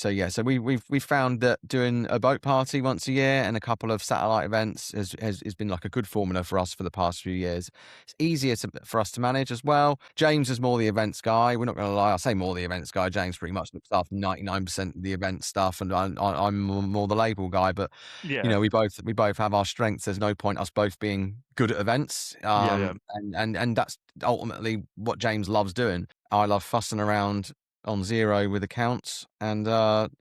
B: we've found that doing a boat party once a year and a couple of satellite events has been like a good formula for us for the past few years. It's easier for us to manage as well. James is more the events guy. We're not going to lie. I say more the events guy. James pretty much looks after 99% of the event stuff, and I'm more the label guy. But
A: yeah,
B: we both have our strengths. There's no point us both being good at events.
A: yeah, yeah,
B: And that's ultimately what James loves doing. I love fussing around on zero with accounts and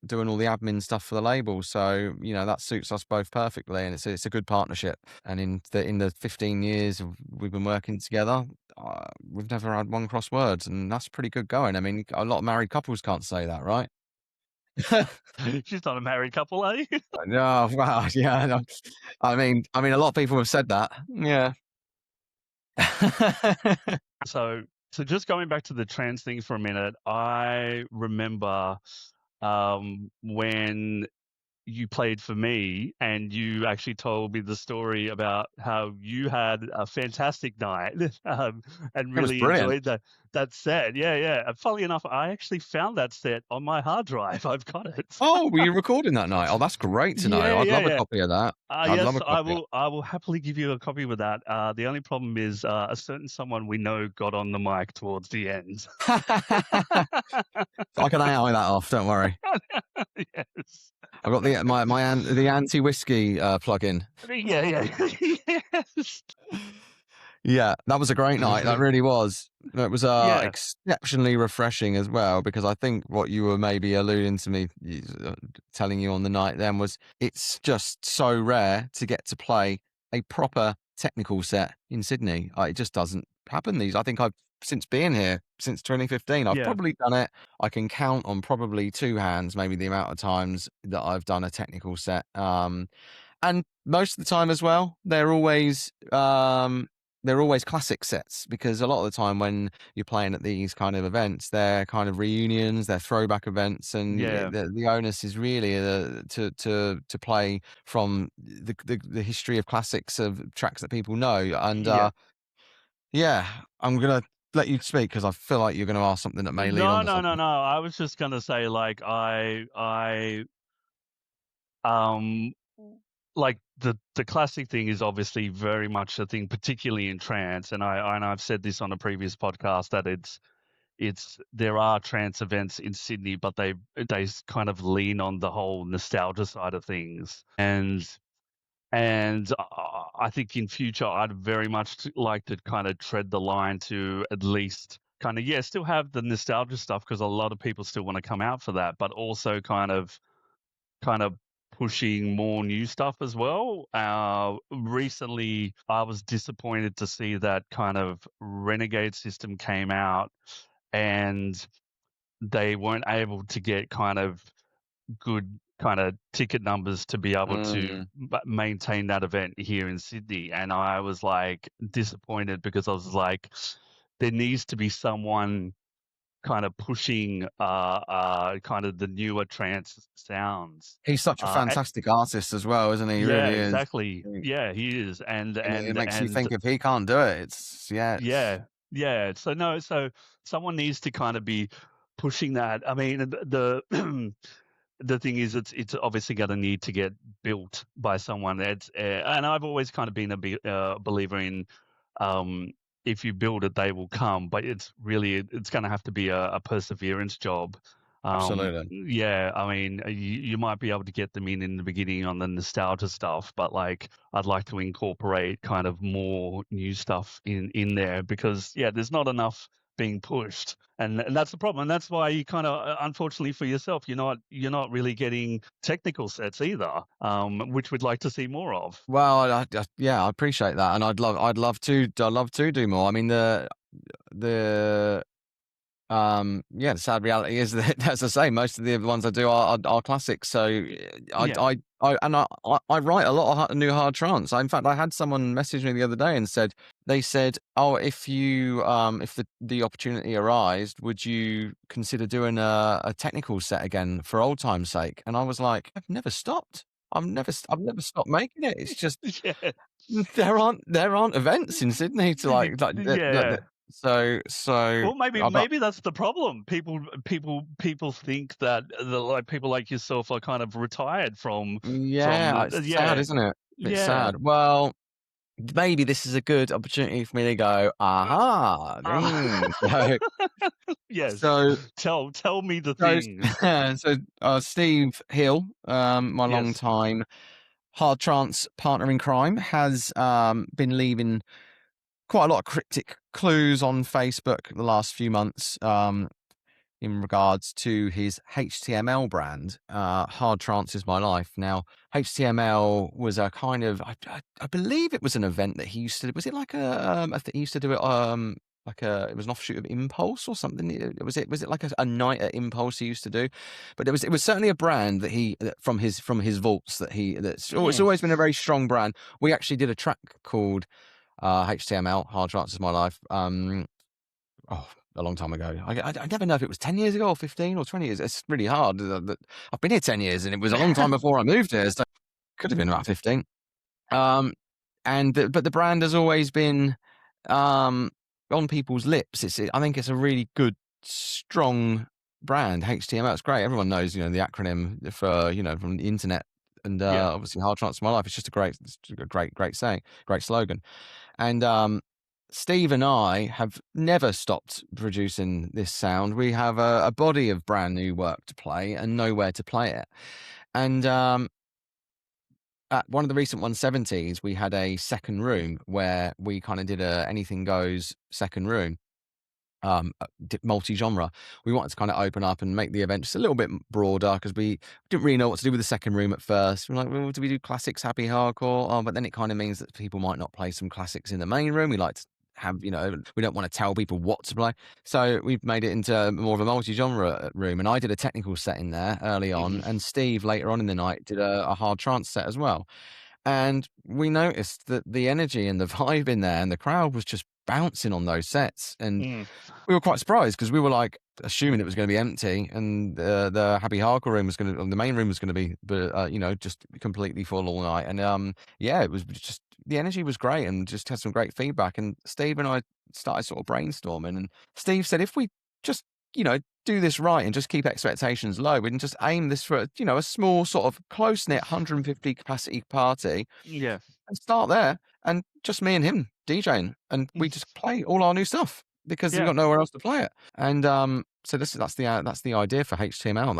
B: doing all the admin stuff for the label. So that suits us both perfectly, and it's a good partnership. And in the 15 years we've been working together, we've never had one cross words, and that's pretty good going. I mean, a lot of married couples can't say that, right?
A: She's not a married couple, are you?
B: No, wow, yeah. No. I mean, a lot of people have said that. Yeah.
A: So just going back to the trans thing for a minute, I remember when you played for me and you actually told me the story about how you had a fantastic night and
B: It was
A: really
B: brilliant.
A: enjoyed that set. Yeah, yeah. And funnily enough, I actually found that set on my hard drive. I've got it.
B: Oh, were you recording that night? Oh, that's great to know.
A: Yeah,
B: I'd
A: yeah,
B: love a
A: yeah.
B: copy of that. I'd love
A: Yes,
B: a copy.
A: I will happily give you a copy with that. The only problem is a certain someone we know got on the mic towards the end.
B: I can AI that off. Don't worry.
A: Yes.
B: I've got the anti whiskey plugin.
A: Yeah, yeah. Yes.
B: Yeah, that was a great night. That really was. It was
A: Yeah.
B: exceptionally refreshing as well, because I think what you were maybe alluding to me telling you on the night then was it's just so rare to get to play a proper technical set in Sydney. It just doesn't happen. I think I've since being here since 2015, I've
A: Yeah.
B: probably done it. I can count on probably two hands, maybe the amount of times that I've done a technical set. And most of the time as well, they're always classic sets, because a lot of the time when you're playing at these kind of events, they're kind of reunions, they're throwback events, and
A: Yeah.
B: the onus is really to play from the history of classics of tracks that people know. And
A: Yeah.
B: yeah, I'm gonna let you speak because I feel like you're going to ask something that may lead on
A: No,
B: to
A: no, no,
B: something.
A: no. I was just gonna say, like, um, like the classic thing is obviously very much a thing, particularly in trance. And I've said this on a previous podcast that there are trance events in Sydney, but they kind of lean on the whole nostalgia side of things. And I think in future I'd very much like to kind of tread the line to at least kind of, yeah, still have the nostalgia stuff, because a lot of people still want to come out for that, but also kind of pushing more new stuff as well. Recently, I was disappointed to see that kind of Renegade system came out, and they weren't able to get kind of good kind of ticket numbers to be able to
B: Mm.
A: maintain that event here in Sydney. And I was like disappointed, because I was like, there needs to be someone kind of pushing kind of the newer trance sounds.
B: He's such a fantastic artist as well, isn't he? He
A: Yeah,
B: really is.
A: exactly. Yeah, he is. And
B: And it makes you
A: and
B: think, if he can't do it, it's
A: yeah, yeah. So no, so someone needs to kind of be pushing that. I mean, the the thing is, it's obviously going to need to get built by someone. That's and I've always kind of been a believer in, um, if you build it, they will come. But it's going to have to be a perseverance job.
B: absolutely.
A: Yeah, I mean, you might be able to get them in the beginning on the nostalgia stuff, but like I'd like to incorporate kind of more new stuff in there, because yeah, there's not enough being pushed, and that's the problem. And that's why you kind of, unfortunately for yourself, you're not really getting technical sets either, which we'd like to see more of.
B: Well, yeah, I appreciate that, and I'd love to do more. I mean, the yeah, the sad reality is that, as I say, most of the ones I do are classics. So
A: Yeah.
B: I write a lot of new hard trance. In fact, I had someone message me the other day and they said, "Oh, if the opportunity arised, would you consider doing a technical set again for old time's sake?" And I was like, "I've never stopped. I've never stopped making it. It's just
A: Yeah.
B: there aren't events in Sydney to
A: Yeah.
B: so
A: Well, maybe
B: I'm not.
A: maybe that's the problem. People think that like people like yourself are kind of retired from
B: Yeah, it's sad,
A: yeah,
B: isn't it? It's
A: yeah.
B: sad. Well, maybe this is a good opportunity for me to go, aha.
A: Uh,
B: So,
A: yes.
B: so,
A: Tell me the
B: so,
A: things.
B: Steve Hill, my long
A: Yes.
B: time hard trance partner in crime, has been leaving quite a lot of cryptic clues on Facebook the last few months. In regards to his HTML brand, Hard Trance is My Life. Now, HTML was a kind of, I believe it was an event that he used to, was it like I think he used to do it, it was an offshoot of Impulse or something. Was it like a night at Impulse he used to do? But it was certainly a brand from his vaults it's
A: Mm.
B: always been a very strong brand. We actually did a track called HTML, Hard Trance is My Life. Oh, a long time ago. I never know if it was 10 years ago or 15 or 20 years. It's really hard. I've been here 10 years and it was a long time before I moved here. So it could have been about 15. Um, but the brand has always been um, on people's lips. I think it's a really good, strong brand. HTML, it's great. Everyone knows, the acronym for, from the internet. And
A: Yeah.
B: obviously, Hard Trance My Life. It's just a great saying, great slogan. And Steve and I have never stopped producing this sound. We have a body of brand new work to play and nowhere to play it. And at one of the recent 170s, we had a second room where we kind of did a anything goes second room, multi-genre. We wanted to kind of open up and make the event just a little bit broader because we didn't really know what to do with the second room at first. We're like, well, do we do classics, happy hardcore? Oh, but then it kind of means that people might not play some classics in the main room. We like to have, we don't want to tell people what to play. So we've made it into more of a multi-genre room. And I did a technical set in there early on,
A: Mhm.
B: and Steve later on in the night did a hard trance set as well. And we noticed that the energy and the vibe in there and the crowd was just bouncing on those sets. And
A: Mm.
B: we were quite surprised because we were like assuming it was going to be empty, and the happy hardcore room was going to, the main room was going to be, just completely full all night. And it was just, the energy was great and just had some great feedback. And Steve and I started sort of brainstorming, and Steve said, if we just, do this right and just keep expectations low, we can just aim this for, a small sort of close knit 150 capacity party
A: Yeah.
B: and start there, and just me and him DJing, and we just play all our new stuff because we've
A: Yeah.
B: got nowhere else to play it. And so that's the idea for HTML.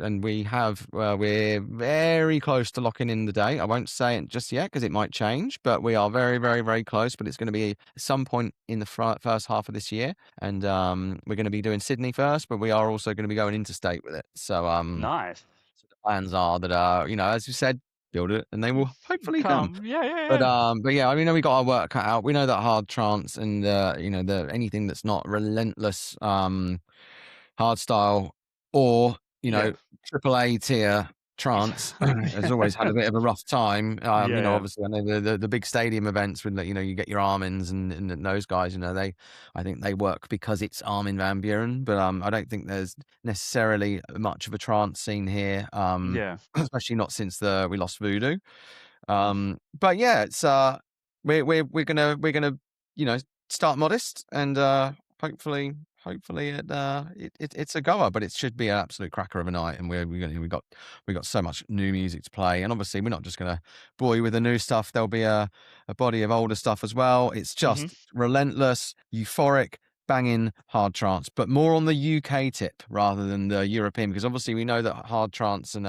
B: And we have we're very close to locking in the date. I won't say it just yet because it might change, but we are very, very, very close. But it's going to be at some point in the first half of this year, and we're going to be doing Sydney first, but we are also going to be going interstate with it. So
A: Nice.
B: the plans are that as you said, build it and they will hopefully come.
A: Come. Yeah, yeah,
B: But
A: yeah.
B: yeah, I mean, we got our work cut out. We know that hard trance and the anything that's not relentless hard style or
A: Yeah.
B: AAA tier trance has always had a bit of a rough time.
A: Yeah.
B: Obviously I know the big stadium events with you get your Armins and those guys. I think they work because it's Armin van Buuren, but I don't think there's necessarily much of a trance scene here.
A: Yeah.
B: Especially not since we lost Voodoo. But yeah, it's we're gonna start modest and hopefully it's a goer, but it should be an absolute cracker of a night. And we got so much new music to play, and obviously we're not just gonna bore you with the new stuff. There'll be a body of older stuff as well. It's
A: Mhm.
B: just relentless, euphoric, banging hard trance, but more on the UK tip rather than the European, because obviously we know that hard trance and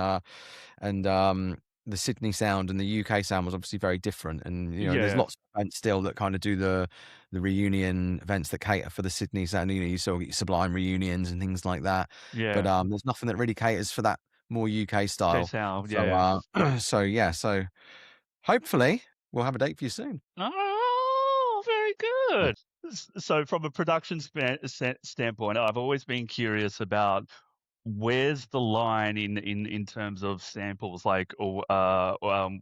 B: the Sydney sound and the UK sound was obviously very different. And there's
A: Yeah.
B: lots of events still that kind of do the reunion events that cater for the Sydney sound. You still get Sublime reunions and things like that, but
A: Yeah.
B: there's nothing that really caters for that more UK
A: Okay,
B: style.
A: sound.
B: So
A: Yeah.
B: so hopefully we'll have a date for you soon.
A: Oh, very good. So, from a production standpoint, I've always been curious about where's the line in terms of samples, like, or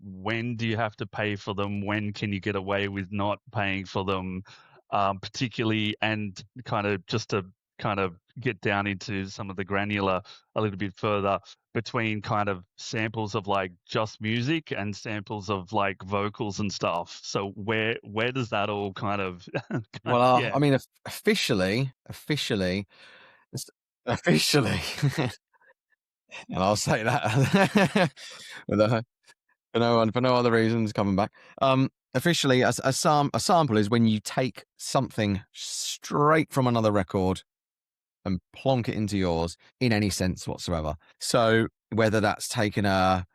A: when do you have to pay for them? When can you get away with not paying for them? Particularly, and kind of just to kind of get down into some of the granular a little bit further, between kind of samples of like just music and samples of like vocals and stuff. So where does that all kind of
B: Well,
A: yeah.
B: I mean, it's- officially, and I'll say that with for no other reasons coming back. Officially, a sample is when you take something straight from another record and plonk it into yours in any sense whatsoever. So whether that's taking a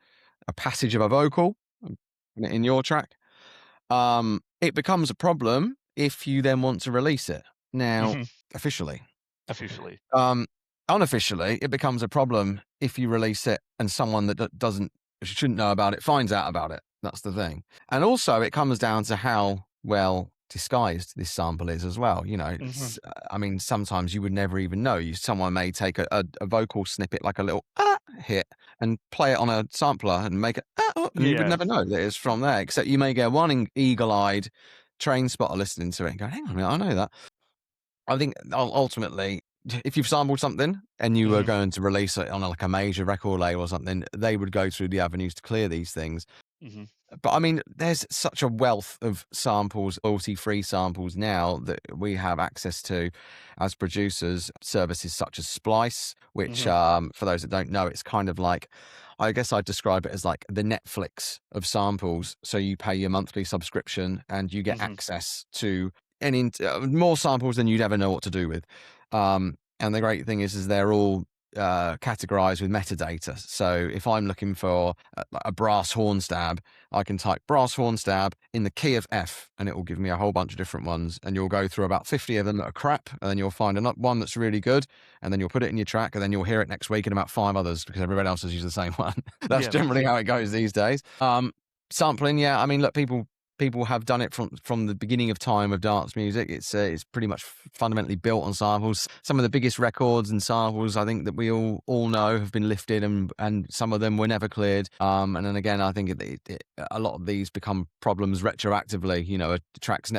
B: passage of a vocal and putting it in your track, it becomes a problem if you then want to release it. Now,
A: Hmm.
B: officially.
A: Officially.
B: Unofficially, it becomes a problem if you release it and someone that shouldn't know about it finds out about it. That's the thing. And also, it comes down to how well disguised this sample is as well.
A: Hmm.
B: I mean, sometimes you would never even know. Someone may take a vocal snippet, like a little hit, and play it on a sampler and make it, and you would
A: Yeah.
B: never know that it's from there. Except you may get one eagle-eyed train spotter listening to it and go, "Hang on a minute, I know that." I think ultimately, if you've sampled something and you were
A: Hmm.
B: going to release it on like a major record label or something, they would go through the avenues to clear these things.
A: Hmm.
B: But I mean, there's such a wealth of samples, royalty-free samples now that we have access to as producers. Services such as Splice, which,
A: Hmm.
B: for those that don't know, it's kind of like, I guess I'd describe it as like the Netflix of samples. So you pay your monthly subscription and you get
A: Hmm.
B: access to more samples than you'd ever know what to do with. And the great thing is they're all categorized with metadata. So if I'm looking for a brass horn stab, I can type brass horn stab in the key of F, and it will give me a whole bunch of different ones. And you'll go through about 50 of them that are crap, and then you'll find one that's really good, and then you'll put it in your track, and then you'll hear it next week in about 5 others because everybody else has used the same one. That's
A: Yeah.
B: generally how it goes these days. Sampling, yeah. I mean, look, people people have done it from the beginning of time of dance music. It's pretty much fundamentally built on samples. Some of the biggest records and samples I think that we all know have been lifted, and some of them were never cleared. And then again, I think a lot of these become problems retroactively. You know, a track's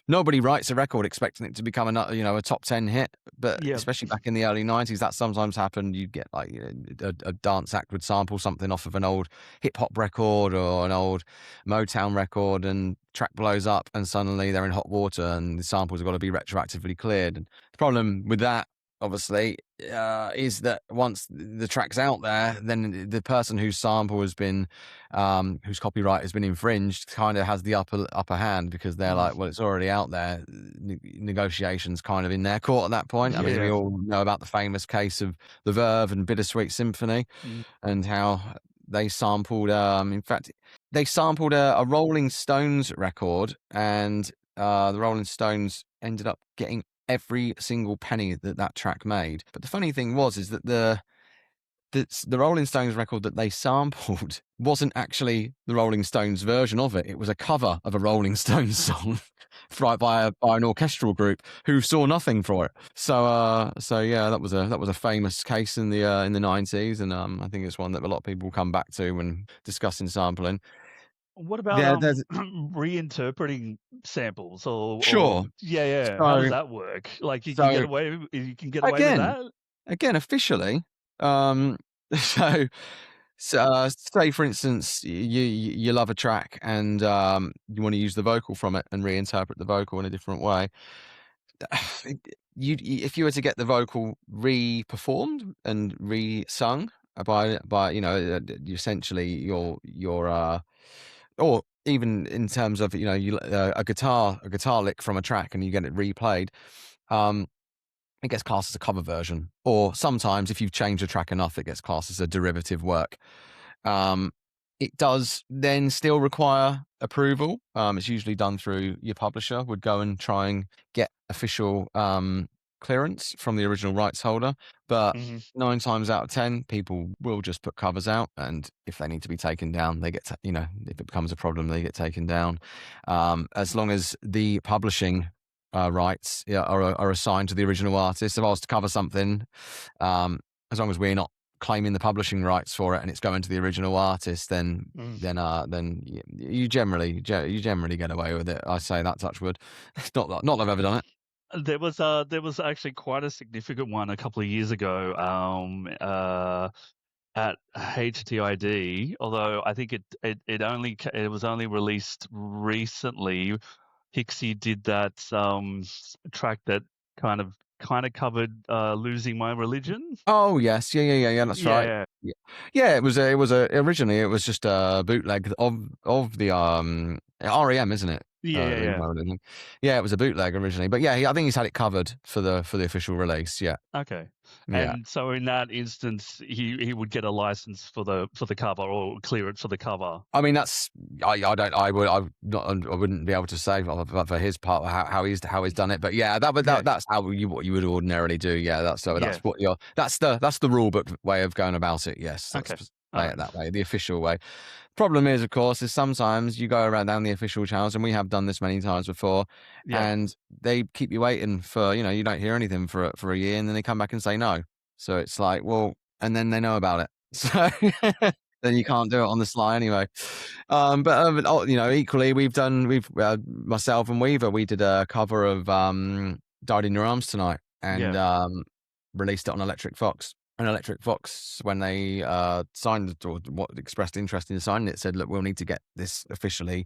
B: nobody writes a record expecting it to become a top 10 hit, but
A: Yeah.
B: especially back in the early 90s, that sometimes happened. You'd get like a dance act would sample something off of an old hip hop record or an old Motown record, and track blows up, and suddenly they're in hot water, and the samples have got to be retroactively cleared. And the problem with that, obviously, is that once the track's out there, then the person whose sample has been, whose copyright has been infringed, kind of has the upper hand, because they're like, well, it's already out there. Negotiations kind of in their court at that point. I mean, we all know about the famous case of the Verve and Bittersweet Symphony, and how they sampled, in fact, they sampled a Rolling Stones record, and the Rolling Stones ended up getting every single penny that track made. But the funny thing is that the Rolling Stones record that they sampled wasn't actually the Rolling Stones version of it. It was a cover of a Rolling Stones song by an orchestral group who saw nothing for it. So yeah, that was a famous case in the 90s, and I think it's one that a lot of people come back to when discussing sampling.
A: What about
B: There's
A: reinterpreting samples or
B: sure.
A: how does that work? Like you can get away with that?
B: Again, officially. So say for instance you love a track and you want to use the vocal from it and reinterpret the vocal in a different way. If you were to get the vocal re-performed and re-sung by essentially your or even in terms of a guitar lick from a track, and you get it replayed, it gets classed as a cover version. Or sometimes if you've changed the track enough, it gets classed as a derivative work. It does then still require approval. It's usually done through your publisher would go and try and get official clearance from the original rights holder. But 9 times out of 10, people will just put covers out, and if they need to be taken down, they get if it becomes a problem, they get taken down. As long as the publishing rights are assigned to the original artist. If I was to cover something, as long as we're not claiming the publishing rights for it and it's going to the original artist, then you generally get away with it. I say that, touch wood. It's not that I've ever done it.
A: There was actually quite a significant one a couple of years ago at HTID, although I think it was only released recently. Hixxy did that track that kind of covered "Losing My Religion."
B: Oh yes, yeah. That's right. Yeah. It was originally it was just a bootleg of the REM, isn't it? Yeah, it was a bootleg originally, but yeah, I think he's had it covered for the official release. Yeah.
A: Okay.
B: Yeah.
A: And so in that instance, he would get a license for the cover, or clear it for the cover.
B: I mean, that's I wouldn't be able to say for his part how he's done it, but yeah, that's how what you would ordinarily do. Yeah, that's the rule book way of going about it. Yes.
A: Okay.
B: Play it that way, the official way. Problem is, of course, is sometimes you go around down the official channels, and we have done this many times before, and they keep you waiting for, you don't hear anything for a year, and then they come back and say no. So it's like, well, and then they know about it. So then you can't do it on the sly anyway. But equally, myself and Weaver, we did a cover of "Died in Your Arms Tonight," and released it on Electric Fox. And Electric Fox, when they signed or what expressed interest in signing it, said, "Look, we'll need to get this officially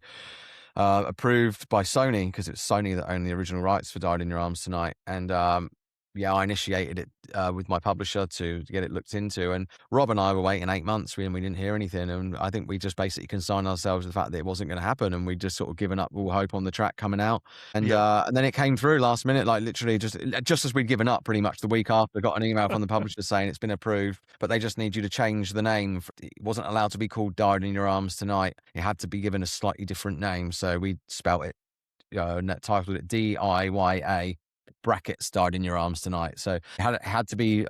B: approved by Sony, because it's Sony that owned the original rights for "Died in Your Arms Tonight." And I initiated it with my publisher to get it looked into. And Rob and I were waiting 8 months, and we didn't hear anything. And I think we just basically consigned ourselves to the fact that it wasn't going to happen, and we just sort of given up all hope on the track coming out. And then it came through last minute, like literally just as we'd given up, pretty much the week after, got an email from the publisher saying it's been approved, but they just need you to change the name. It wasn't allowed to be called "Died in Your Arms Tonight." It had to be given a slightly different name. So we spelt it, titled it DIYA. Brackets "Died in Your Arms Tonight." So it had to be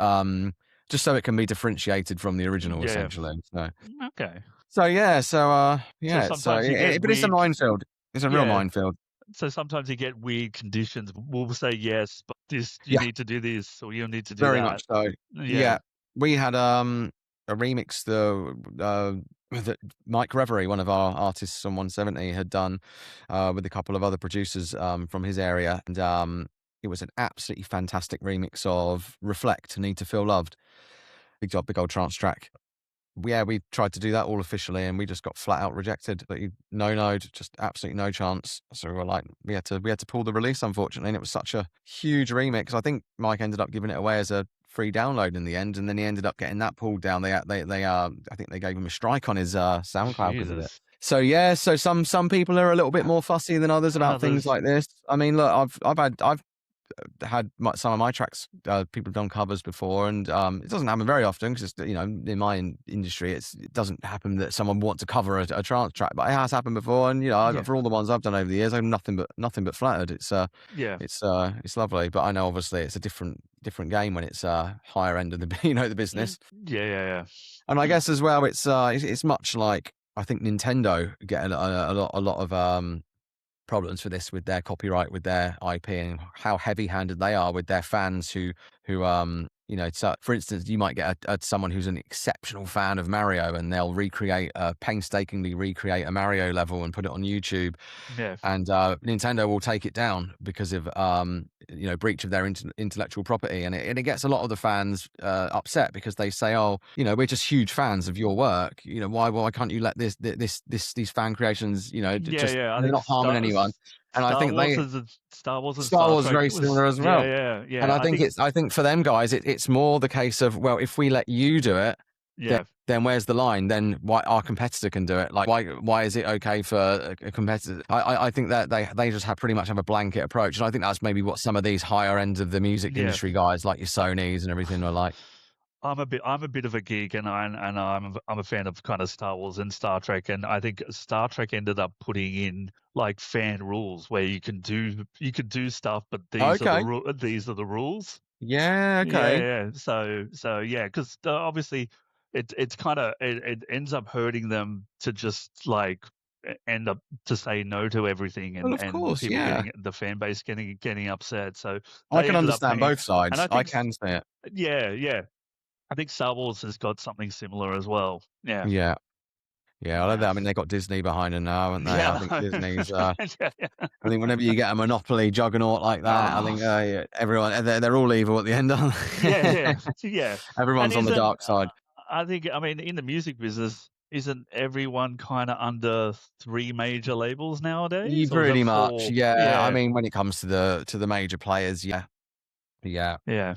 B: just so it can be differentiated from the original, essentially. So
A: okay.
B: So yeah, but it's a minefield. It's a real
A: Yeah.
B: minefield.
A: So sometimes you get weird conditions. We'll say yes, but this you
B: Yeah,
A: need to do this or you need to do
B: very
A: that.
B: much so.
A: Yeah.
B: Yeah, we had a remix that Mike Reverie, one of our artists on 170, had done with a couple of other producers from his area, and it was an absolutely fantastic remix of "Reflect," "Need to Feel Loved." Big job, big old trance track. Yeah, we tried to do that all officially, and we just got flat out rejected. But no, just absolutely no chance. So we were like, we had to pull the release, unfortunately, and it was such a huge remix. I think Mike ended up giving it away as a free download in the end, and then he ended up getting that pulled down. I think they gave him a strike on his SoundCloud because of it.
A: Jesus.
B: So yeah, so some people are a little bit more fussy than others about things
A: Others.
B: like this. I mean, look, I've had some of my tracks, people have done covers before, and it doesn't happen very often because, you know, in my industry, it doesn't happen that someone wants to cover a trance track, but it has happened before. And, you know,
A: Yeah.
B: for all the ones I've done over the years, I'm nothing but flattered.
A: Yeah.
B: It's lovely, but I know obviously it's a different game when it's higher end of the the business.
A: Yeah.
B: And I
A: Hmm.
B: guess as well, it's much like, I think Nintendo get a lot of problems for this with their copyright, with their IP, and how heavy-handed they are with their fans who so for instance, you might get someone who's an exceptional fan of Mario, and they'll painstakingly recreate a Mario level and put it on YouTube,
A: Yeah.
B: and Nintendo will take it down because of breach of their intellectual property, and it gets a lot of the fans upset because they say, oh, you know, we're just huge fans of your work, you know, why can't you let these fan creations, you know, just,
A: Yeah. I
B: they're
A: think
B: not harming anyone. And I
A: Star
B: think
A: Wars Star Wars and
B: Star
A: Star
B: Wars is
A: Trek
B: very
A: was
B: similar as well. And
A: yeah.
B: I think for them guys, it's more the case of, well, if we let you do it,
A: Yeah.
B: then where's the line? Then why our competitor can do it? Like, why is it okay for a competitor? I think that they just pretty much have a blanket approach, and I think that's maybe what some of these higher ends of the music
A: Yeah.
B: industry guys, like your
A: Uh,
B: Sonys and everything, are like.
A: I'm a bit of a geek, and I'm a fan of kind of Star Wars and Star Trek, and I think Star Trek ended up putting in like fan rules where you can do stuff, but
B: Okay.
A: these are the rules.
B: Yeah.
A: Yeah,
B: Okay.
A: yeah. So yeah, because obviously it's kind of it ends up hurting them to just like end up to say no to everything,
B: Well, of
A: and
B: course.
A: people
B: Yeah.
A: getting the fan base getting upset. So
B: I
A: they
B: can
A: ended up
B: understand
A: paying,
B: both
A: and I
B: sides. I
A: think
B: can say it.
A: yeah. I think Star Wars has got something similar as well. Yeah.
B: Yeah. Yeah. I love
A: Yeah.
B: that. I mean, they got Disney behind them now, haven't they? I
A: Yeah.
B: think Disney's.
A: Yeah.
B: I think whenever you get a monopoly juggernaut like that, I
A: Oh,
B: think yeah, everyone, they're all evil at the end, aren't they?
A: yeah. And
B: Everyone's on the
A: isn't
B: dark side.
A: I think I mean in the music business, isn't everyone kind of under three major labels nowadays, or is it
B: Pretty much,
A: four?
B: yeah. I
A: Yeah.
B: mean, when it comes to the major players, yeah, yeah,
A: Yeah.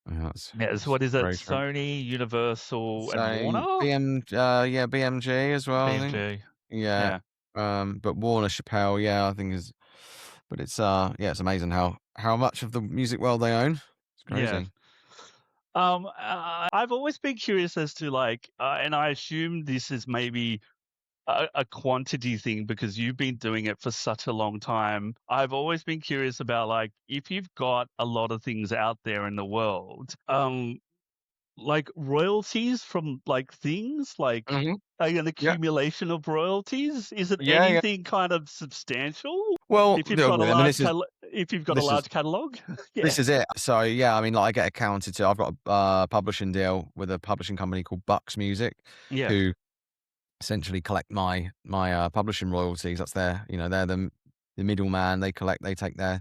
B: that's
A: Yeah. So
B: it's
A: what is it?
B: very true.
A: Sony, Universal, and
B: So
A: Warner?
B: Yeah, BMG as well, I think.
A: BMG.
B: Yeah,
A: Yeah.
B: but Warner Chappelle, yeah, I think but it's yeah, it's amazing how much of the music world they own. It's
A: Yeah.
B: crazy.
A: I've always been curious as to like, and I assume this is maybe a quantity thing because you've been doing it for such a long time. I've always been curious about like if you've got a lot of things out there in the world, like royalties from like things like
B: Hmm.
A: an
B: Yeah,
A: accumulation of royalties. Is it
B: yeah.
A: anything kind of substantial?
B: Well,
A: If you've got a
B: I mean,
A: large if you've got a
B: this is
A: large catalog,
B: this
A: yeah,
B: is it. So yeah, I mean, like, I get accounted to. I've got a publishing deal with a publishing company called Bucks Music,
A: yeah,
B: who essentially collect my publishing royalties. That's their, they're the middleman. They take their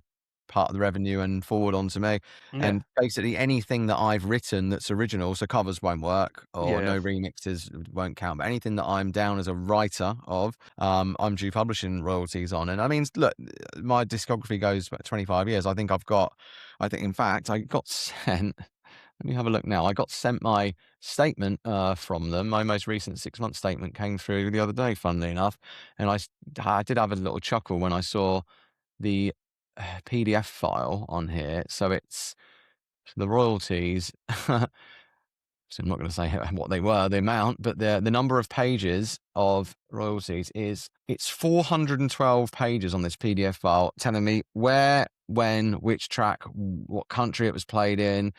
B: part of the revenue and forward onto me.
A: yeah,
B: And basically anything that I've written that's original, so covers won't work, or
A: yeah,
B: no remixes won't count. But anything that I'm down as a writer of, I'm due publishing royalties on. And I mean, look, my discography goes back 25 years. I think in fact I got sent. Let me have a look now. I got sent my statement from them. My most recent 6-month statement came through the other day, funnily enough. And I did have a little chuckle when I saw the PDF file on here. So it's the royalties. So I'm not going to say what they were, the amount, but the number of pages of royalties it's 412 pages on this PDF file, telling me where, when, which track, what country it was played in,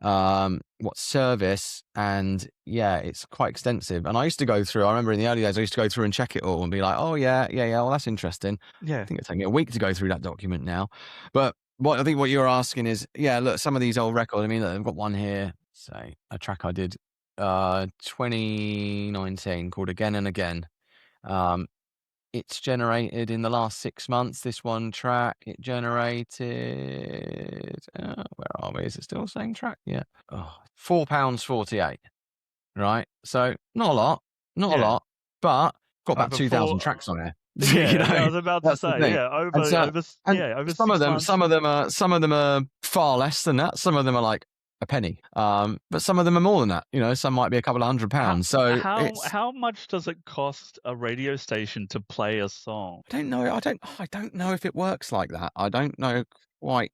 B: what service, and yeah, it's quite extensive. And I used to go through, I remember in the early days, I used to go through and check it all and be like, oh yeah, well, that's interesting.
A: Yeah.
B: I think it's taking me a week to go through that document now. But I think what you're asking is, yeah, look, some of these old records, I mean, look, I've got one here, say, a track I did 2019 called Again and Again. It's generated in the last 6 months. This one track, it generated, where are we? Is it still the same track? Yeah. Oh, £4.48. Right. So not a lot,
A: Yeah.
B: but got about
A: Over
B: 2,000
A: 4.
B: tracks on there. You
A: Yeah, I
B: know,
A: was about to
B: that's the
A: say,
B: thing.
A: yeah,
B: And so,
A: over
B: and
A: over
B: some of
A: 6
B: them,
A: months.
B: some of them are far less than that. Some of them are like a penny. But some of them are more than that. You know, some might be a couple of £100. So it's,
A: How much does it cost a radio station to play a song?
B: I don't know. I don't know if it works like that. I don't know quite.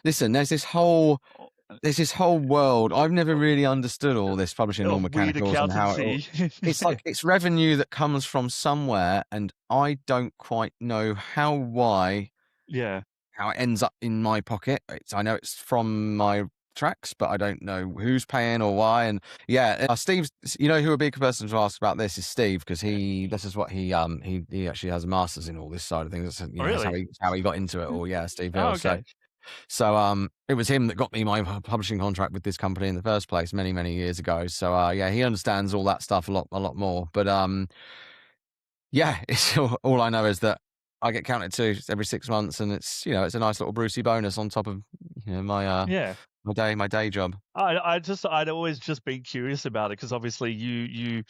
B: Listen, there's this whole world. I've never really understood all this publishing and all
A: Of weird
B: mechanicals and how it all.
A: accountancy.
B: It's like it's revenue that comes from somewhere, and I don't quite know why
A: Yeah,
B: how it ends up in my pocket. I know it's from my tracks, but I don't know who's paying or why. And yeah, Steve's. You know who a big person to ask about this is Steve, because this is what he actually has a master's in all this side of things. That's,
A: oh,
B: that's
A: really?
B: how he got into it all. Yeah, Steve
A: Oh,
B: Hill.
A: okay.
B: So it was him that got me my publishing contract with this company in the first place many years ago. So yeah, he understands all that stuff a lot more. But yeah, it's all I know is that I get counted to every 6 months, and it's it's a nice little Brucey bonus on top of
A: Yeah.
B: my day job.
A: I'd always just been curious about it because obviously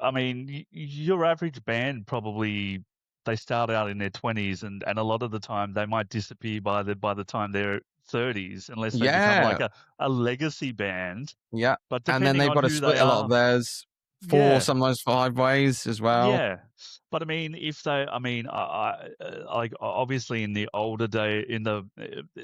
A: I mean, your average band probably they start out in their 20s and a lot of the time they might disappear by the time they're 30s unless they become like
B: Yeah,
A: a legacy band.
B: yeah,
A: But
B: and then
A: depending
B: they've
A: on
B: got to
A: who they
B: split a lot of
A: are,
B: theirs 4,
A: yeah.
B: sometimes 5 ways as well.
A: Yeah, but I mean, if they, I mean, like obviously in the older day,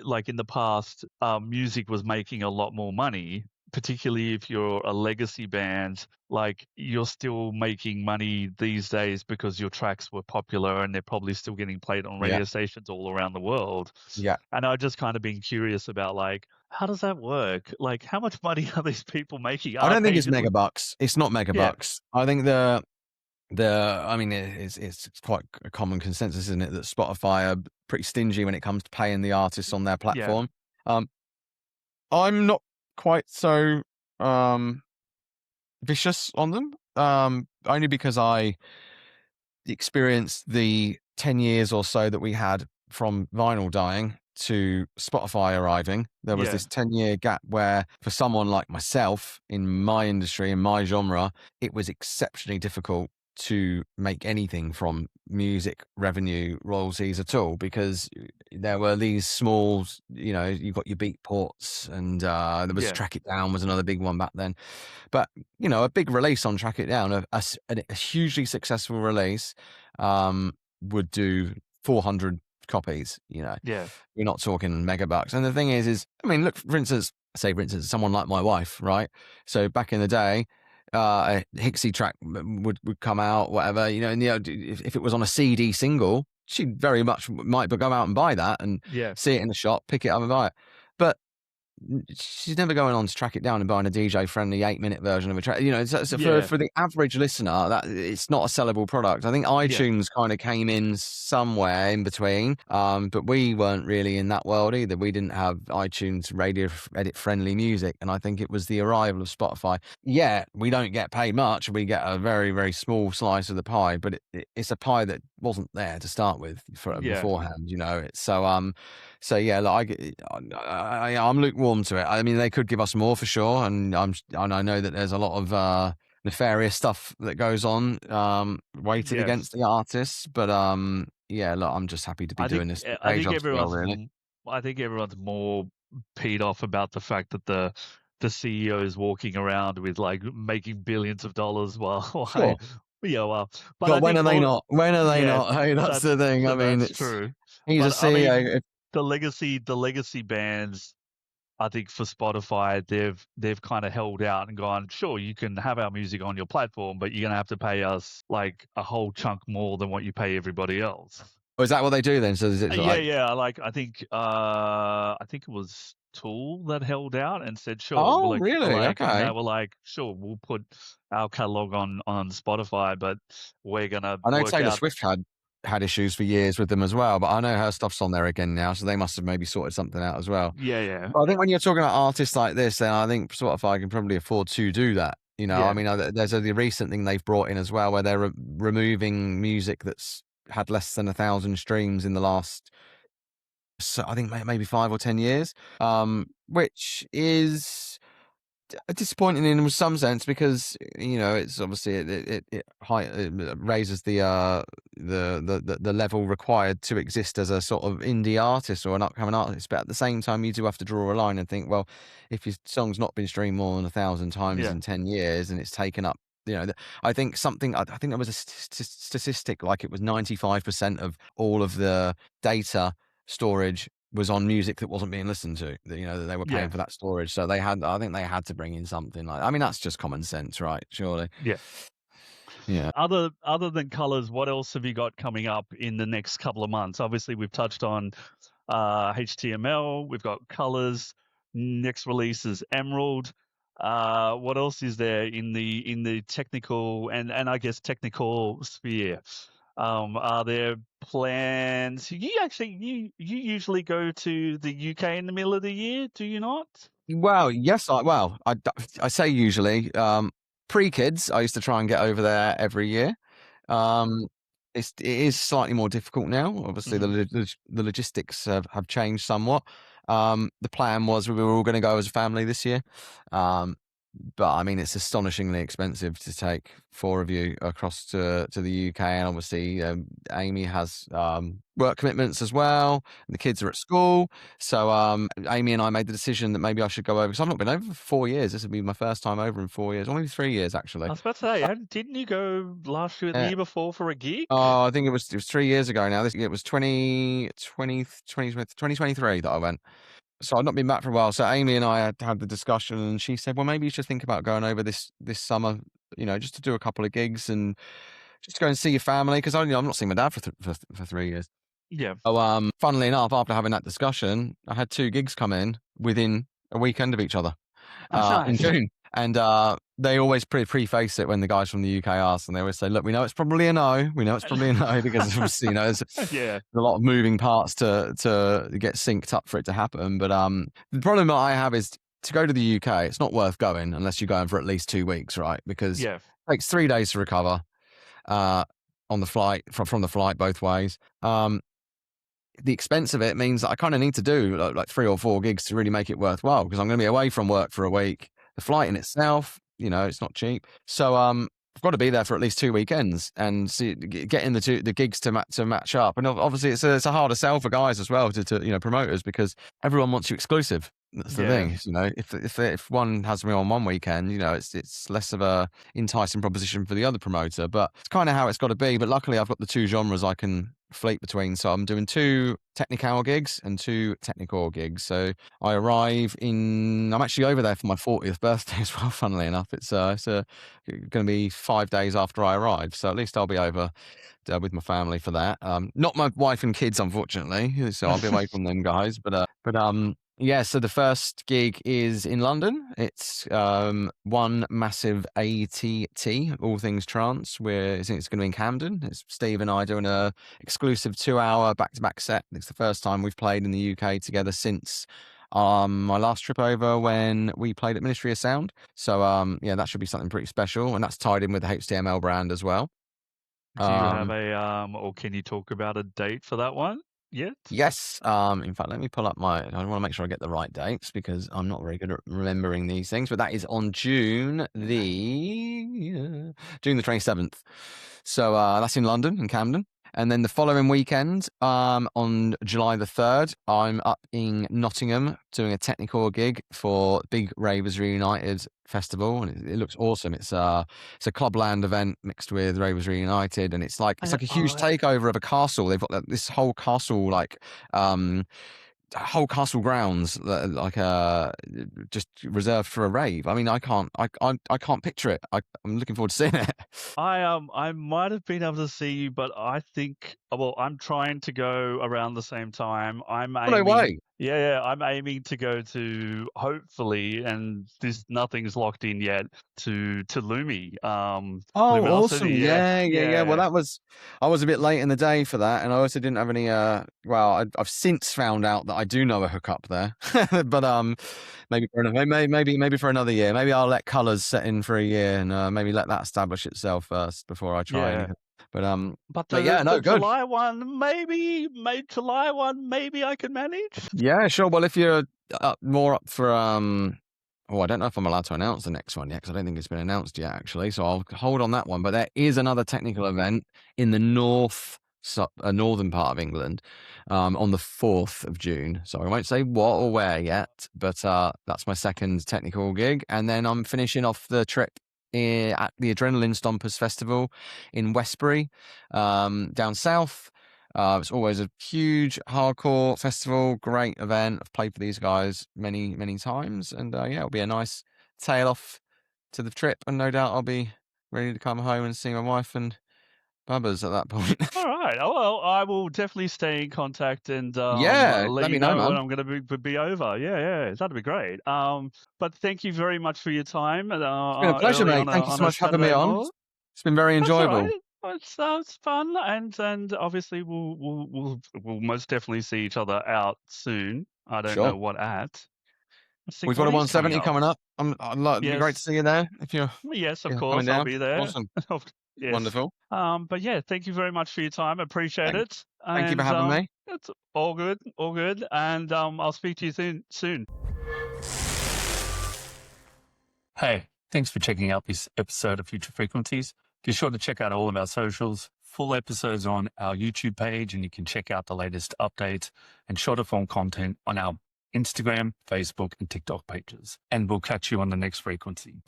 A: like in the past, music was making a lot more money. Particularly if you're a legacy band, like you're still making money these days because your tracks were popular and they're probably still getting played on
B: Yeah,
A: radio stations all around the world.
B: yeah.
A: And I just kind of been curious about like, how does that work? Like, how much money are these people making?
B: I
A: Are
B: don't think
A: they,
B: it's megabucks. It's not
A: yeah,
B: megabucks. I think I mean, it's quite a common consensus, isn't it, that Spotify are pretty stingy when it comes to paying the artists on their
A: yeah,
B: platform. I'm not quite so vicious on them, only because I experienced the 10 years or so that we had from vinyl dying to Spotify arriving. There was
A: yeah,
B: this 10-year gap where, for someone like myself in my industry, in my genre, it was exceptionally difficult to make anything from music revenue royalties at all, because there were these small, you got your beat ports, and there was
A: yeah,
B: Track It Down was another big one back then. But a big release on Track It Down, a hugely successful release, would do 400 copies.
A: yeah,
B: You're not talking megabucks. And the thing is, I mean, look, for instance, someone like my wife, right? So back in the day, a Hixxy track would come out, whatever, and if it was on a CD single, she very much might go out and buy that and
A: yeah.
B: see it in the shop, pick it up and buy it. But she's never going on to Track It Down and buying a DJ friendly 8-minute version of a track. So
A: Yeah,
B: for the average listener, that it's not a sellable product. I think
A: yeah,
B: iTunes kind of came in somewhere in between, but we weren't really in that world either. We didn't have iTunes radio edit friendly music, and I think it was the arrival of Spotify. Yeah, we don't get paid much. We get a very very small slice of the pie, but it's a pie that wasn't there to start with
A: yeah,
B: beforehand. So yeah, like I'm lukewarm to it. I mean, they could give us more for sure, and I know that there's a lot of nefarious stuff that goes on weighted
A: yes.
B: against the artists. But yeah, look, I'm just happy to be
A: I
B: doing
A: think
B: this
A: I
B: day
A: think
B: job still,
A: everyone's
B: really.
A: I think everyone's more peed off about the fact that the CEO is walking around with like making billions of dollars while
B: Sure,
A: well, but I
B: but when
A: think
B: are they
A: more,
B: not? When are they
A: yeah,
B: not? Hey, that's the thing. I mean,
A: that's true.
B: he's a
A: But I mean,
B: CEO.
A: the legacy bands, I think for Spotify, they've kind of held out and gone, sure, you can have our music on your platform, but you're gonna have to pay us like a whole chunk more than what you pay everybody else.
B: Or is that what they do then? So is it
A: Yeah,
B: like,
A: yeah. Like I think it was tool that held out and said, "Sure." We're
B: Oh, really?
A: and they
B: Okay.
A: were like, "Sure, we'll put our catalog on Spotify, but we're gonna
B: I know
A: work
B: Taylor
A: out."
B: Swift had issues for years with them as well, but I know her stuff's on there again now, so they must have maybe sorted something out as well.
A: Yeah, yeah,
B: But I think when you're talking about artists like this, then I think Spotify can probably afford to do that. You know, I
A: yeah,
B: mean, there's the recent thing they've brought in as well, where they're removing music that's had less than 1,000 streams in the last, so I think maybe 5 or 10 years, which is disappointing in some sense because you know it's obviously it raises the level required to exist as a sort of indie artist or an upcoming artist, but at the same time you do have to draw a line and think, well, if your song's not been streamed more than 1,000 times
A: yeah,
B: in 10 years and it's taken up, you know, I think I think there was a statistic like it was 95% of all of the data storage was on music that wasn't being listened to, that, you know, that they were
A: yeah,
B: paying for that storage. So I think they had to bring in something like, I mean, that's just common sense, right? Surely.
A: yeah.
B: Yeah.
A: Other than Kolours, what else have you got coming up in the next couple of months? Obviously, we've touched on HTML. We've got Kolours. Next release is Emerald. What else is there in the technical and I guess technical sphere? Are there plans? You usually go to the UK in the middle of the year, do you not?
B: Well, yes, I say usually, pre-kids, I used to try and get over there every year. Um, it is slightly more difficult now. Obviously,
A: Hmm.
B: the logistics have changed somewhat. The plan was we were all going to go as a family this year. Um, but I mean, it's astonishingly expensive to take 4 of you across to the UK, and obviously, Amy has, work commitments as well, and the kids are at school. So, Amy and I made the decision that maybe I should go over, because I've not been over for 4 years. This will be my first time over in 4 years, or maybe 3 years,
A: I
B: actually.
A: was about to say, didn't you go last year, the
B: Uh,
A: year before for a gig?
B: oh, I think it was 3 years ago now. It was 2023 that I went. So I've not been back for a while. So Amy and I had the discussion, and she said, "Well, maybe you should think about going over this summer, you know, just to do a couple of gigs and just go and see your family." Because I'm not seeing my dad for 3 years.
A: Yeah.
B: So, funnily enough, after having that discussion, I had 2 gigs come in within a weekend of each other
A: Oh,
B: in
A: nice.
B: June. And they always preface it when the guys from the UK ask, and they always say, "Look, we know it's probably a no. We know it's probably a no because obviously, you know, there's
A: Yeah,
B: a lot of moving parts to get synced up for it to happen." But the problem that I have is to go to the UK. It's not worth going unless you're going for at least 2 weeks, right? Because
A: yeah,
B: it takes 3 days to recover uh, on the flight from the flight both ways. The expense of it means that I kind of need to do like 3 or 4 gigs to really make it worthwhile, because I'm going to be away from work for a week. The flight in itself, you know, it's not cheap. So I've got to be there for at least 2 weekends and see, getting the gigs to match up. And obviously it's a harder sell for guys as well to you know, promoters, because everyone wants you exclusive. That's the
A: yeah,
B: thing, you know. If one has me on one weekend, you know, it's less of a enticing proposition for the other promoter. But it's kind of how it's got to be. But luckily, I've got the 2 genres I can fleet between. So I'm doing 2 Technikal gigs and 2 Technikore gigs. So I'm actually over there for my 40th birthday as well. Funnily enough, it's going to be 5 days after I arrive. So at least I'll be over with my family for that. Not my wife and kids, unfortunately. So I'll be away from them guys. But yeah. So the first gig is in London. It's one massive ATT, all things trance. I think it's going to be in Camden. It's Steve and I doing a exclusive 2-hour back-to-back set. It's the first time we've played in the UK together since my last trip over, when we played at Ministry of Sound. So yeah, that should be something pretty special, and that's tied in with the HTML brand as well.
A: Do you have
B: Um,
A: or can you talk about a date for that one yet?
B: yes. In fact, let me pull up I want to make sure I get the right dates, because I'm not very good at remembering these things. But that is on June the 27th. So that's in London and Camden. And then the following weekend, on July the 3rd, I'm up in Nottingham doing a Technikore gig for Big Ravers Reunited Festival, and it looks awesome. It's a clubland event mixed with Ravers Reunited, and it's like a huge
A: Oh,
B: takeover of a castle. They've got this whole castle, like whole castle grounds that are like just reserved for a rave. I mean, I can't picture it. I'm looking forward to seeing it.
A: I might have been able to see you, but I think, well, I'm trying to go around the same time. I'm
B: Oh, no
A: aiming
B: way.
A: Yeah, I'm aiming to go to, hopefully, and nothing's locked in yet, to Lumi,
B: Oh,
A: Luminosity.
B: awesome.
A: Yeah,
B: Yeah. Well,
A: yeah,
B: I was a bit late in the day for that. And I also didn't have any, I've since found out that I do know a hookup there, but, maybe for another year. Maybe I'll let Kolours set in for a year and, maybe let that establish itself first before I try
A: yeah.
B: anything. But,
A: But
B: but yeah,
A: the
B: no, good.
A: July one, July one, maybe I can manage.
B: Yeah, sure. Well, if you're more up for I don't know if I'm allowed to announce the next one yet because I don't think it's been announced yet, actually. So I'll hold on that one. But there is another technical event in the northern part of England, on the 4th of June. So I won't say what or where yet, but that's my second technical gig, and then I'm finishing off the trip at the Adrenaline Stompers Festival in Westbury, down south. It's always a huge hardcore festival, great event. I've played for these guys many, many times, and yeah, it'll be a nice tail off to the trip, and no doubt I'll be ready to come home and see my wife and Bubbers at that point.
A: All right. Oh, well, I will definitely stay in contact and
B: Yeah,
A: let
B: let
A: you
B: me know,
A: know when
B: man.
A: I'm going to be over. Yeah, that'd be great. But thank you very much for your time
B: It's been a pleasure,
A: early
B: mate. Thank you
A: on
B: so
A: a
B: much for having me
A: Saturday
B: on.
A: morning.
B: It's been very
A: That's all
B: enjoyable.
A: right. It's fun, and obviously we'll most definitely see each other out soon. I don't
B: Sure.
A: know what at. I think
B: We've got
A: what
B: a
A: is coming
B: 170
A: up.
B: coming up. It'd be great to
A: Yes,
B: see you there if you're
A: yes, of
B: coming
A: course I'll
B: down.
A: be there.
B: Awesome.
A: Yes.
B: Wonderful.
A: But yeah, thank you very much for your time. Appreciate
B: Thank,
A: it.
B: thank you for
A: And
B: having me.
A: it's all good, all good. And I'll speak to you soon. Hey, thanks for checking out this episode of Future Frequencies. Be sure to check out all of our socials. Full episodes on our YouTube page, and you can check out the latest updates and shorter form content on our Instagram, Facebook, and TikTok pages. And we'll catch you on the next frequency.